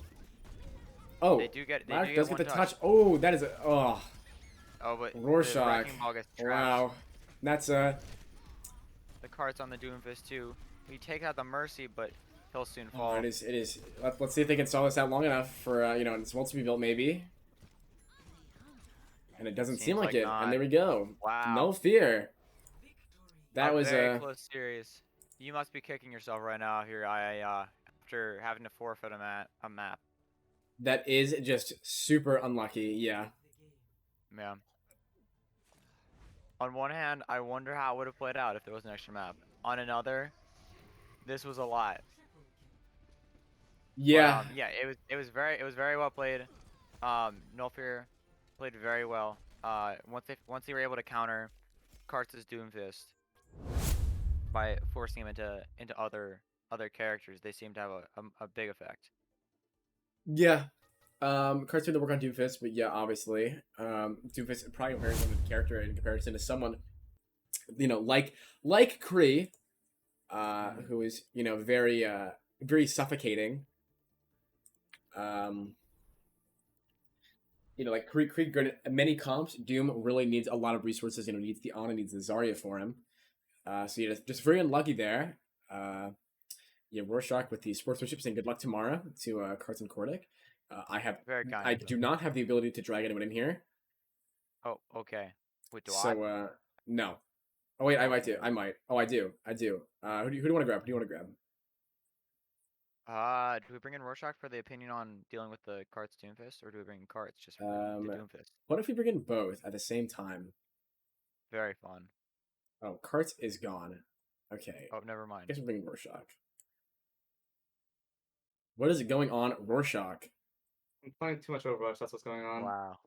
Oh, They do get Rash one does get the touch. touch. Oh, that is a. Oh, Oh, but Rorschach. the wrecking ball gets trashed. Wow. That's The cart's on the Doomfist too. He takes out the Mercy, but he'll soon fall. Oh, it is. Let's see if they can stall this out long enough for you know, it's supposed to be built maybe. And it doesn't seem Seems like like it. not. And there we go. Wow. No fear. That was very close series. You must be kicking yourself right now here, after having to forfeit a map. that is just super unlucky. Yeah. Yeah. On one hand, I wonder how it would have played out if there was an extra map. On another, this was a lot. Yeah. But, yeah, it was very well played. No Fear played very well. Once they were able to counter Kartz's Doomfist by forcing him into other characters, they seem to have a big effect. Yeah. Cards to work on Doomfist, but yeah, obviously. Doomfist probably a very limited character in comparison to someone, you know, like Kree, who is, you know, very suffocating. You know, like Kree good at many comps. Doom really needs a lot of resources. You know, needs the Ana, needs the Zarya for him. So yeah, just very unlucky there. Yeah, Rorschach with the sportsmanship saying good luck tomorrow to Carson Kordic. Very kind. I do not have the ability to drag anyone in here. Oh, okay. Wait, do I? So no. Oh wait, I might Okay. do. I might. Oh, I do. I do. Who do you want to grab? Who do you want to grab? Do we bring in Rorschach for the opinion on dealing with the Carts Doomfist, or do we bring in Carts just for the Um, Doomfist? what if we bring in both at the same time? Very fun. Oh, Karts is gone. Okay, Oh, never I mind. guess we're bringing Rorschach. What is going on, Rorschach? I'm playing too much Overwatch. That's what's going on. Wow.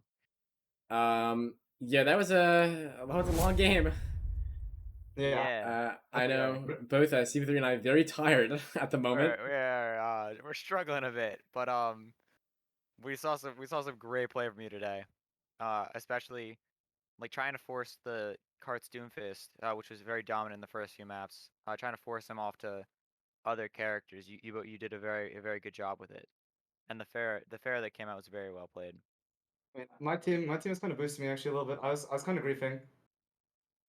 Yeah, that was a long game. Yeah. I Okay, know alright. both CP3 and I very tired at the moment. We're struggling a bit, but we saw some great play from you today. Especially like trying to force the Cart's Doomfist, which was very dominant in the first few maps. Trying to force him off to other characters. You did a very good job with it, and the fair that came out was very well played. I mean, my team is kind of boosting me actually a little bit. I was kind of griefing.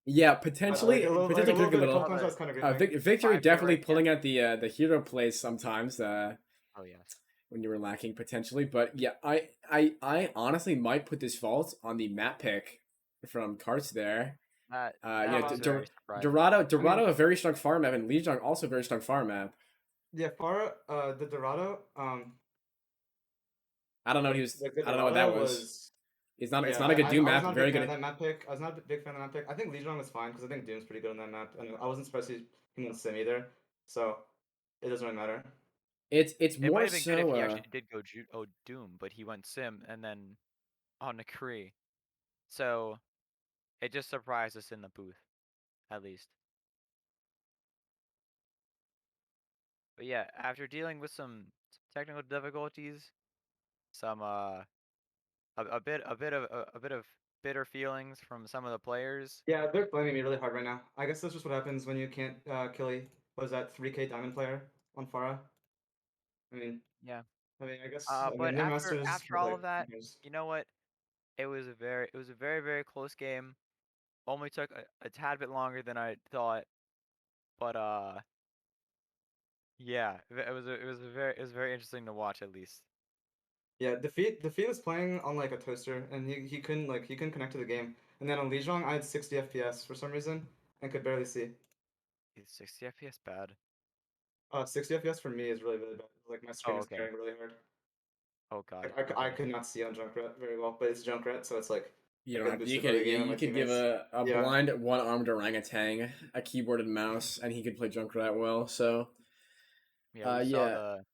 Yeah, Like potentially, a little, potentially could be a bit. A couple little. times I was kind of Oh, griefing. Victory 5K definitely right? pulling out the hero plays sometimes. Oh yes. When you were lacking potentially, but yeah, I honestly might put this fault on the map pick from Karts there. That You know, was Uh, very surprising. Dorado, a very strong farm map, and Lijiang also a very strong farm map. Yeah, Farah, the Dorado, I don't know what he was. like the I don't know what that Dorado was. was. It's Yeah, not a good Doom I was map. not a Very big fan of good. that map pick. I was not a big fan of that map pick. I think Lijiang was fine because I think Doom's pretty good on that map, and I wasn't supposed to him on Sim either, so it doesn't really matter. It's It might more have been good if so. he actually did go Doom, but he went Sim and then on McCree. So it just surprised us in the booth, at least. But yeah, after dealing with some technical difficulties, some a bit of bitter feelings from some of the players. Yeah, they're blaming me really hard right now. I guess that's just what happens when you can't kill what was that 3K diamond player on Farah. I mean, Yeah. I guess But their after masters after was all like of that, who cares? you know what? It was a very close game. Only took a tad bit longer than I thought, but yeah, it was very interesting to watch at least. Yeah, defeat was playing on like a toaster and he couldn't connect to the game. And then on Lijiang I had 60 FPS for some reason and could barely see. Is 60 FPS bad? 60 FPS for me is really bad. Like my screen Oh, is okay. carrying really hard. Oh god. I Okay. could not see on Junkrat very well, but it's Junkrat, so it's like You I don't get have. You boosted by could. the game and my You could give teammates. a Yeah. blind one-armed orangutan a keyboard and mouse, and he could play Junkrat well. So, Yeah, we saw yeah, the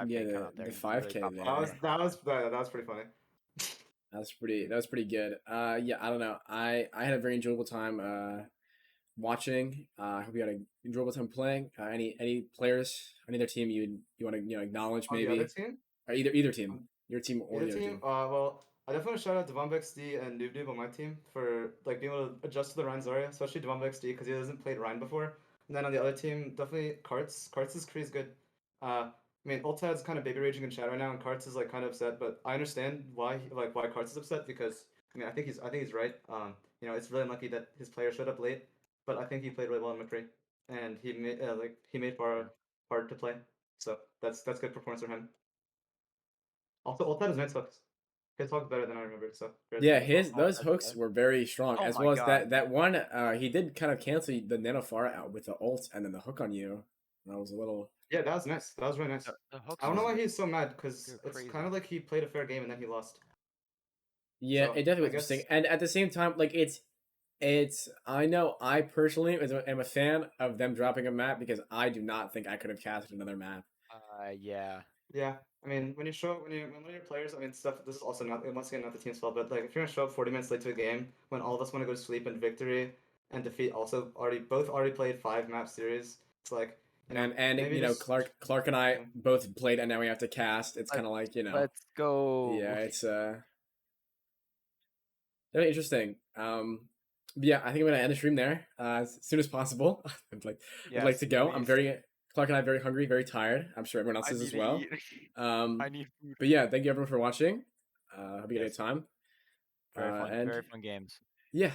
yeah, 5K come out there the and really 5K popped off. there. That was pretty funny. That was pretty good. Yeah, I don't know. I had a very enjoyable time watching. I hope you had an enjoyable time playing. Any players, any other team you want to acknowledge On the other maybe, team? or either team, On your team or Either the other team? team. Well, I definitely want to shout out Devon XD and Noob Noob on my team for like being able to adjust to the Ryan Zarya, especially Devon XD because he hasn't played Ryan before. And then on the other team, definitely Karts. Karts' Kree is good. Ultad's kind of baby raging in chat right now, and Karts is like kind of upset, but I understand why Karts is upset because I think he's right. It's really unlucky that his player showed up late, but I think he played really well in McCree, and he made Farah Yeah. hard to play. So that's good performance from him. Also, Ultad is nice hooks. His hooks better than I remembered, so credit to Yeah, him. Oh, those that's hooks good. were very strong, Oh as my well as god. that one. He did kind of cancel the Nanofar out with the ult and then the hook on you. That was a little. Yeah, that was nice. That was really nice. The I hooks don't know were why he's so mad because they're it's crazy. kind of like he played a fair game and then he lost. Yeah, So it definitely I was interesting, guess and at the same time, like it's. I know I personally am a fan of them dropping a map because I do not think I could have casted another map. Yeah. yeah. When you show when one of your players, stuff. This is also not once again not the team's fault, but like if you're gonna show up 40 minutes late to a game when all of us want to go to sleep and victory and defeat also already played 5 map series, it's like And maybe just Clark and I yeah. both played, and now we have to cast. It's kind Let's of like let's yeah, go. it's very interesting. Yeah, I think I'm gonna end the stream there as soon as possible. I'd like Yes, to go. I'm please. very Clark and I are very hungry, very tired. I'm sure everyone else I is need as to well. eat. Um, I need food. but yeah, thank you everyone for watching. Hope you had a Yes. good time. Very fun. And Very fun games. yeah,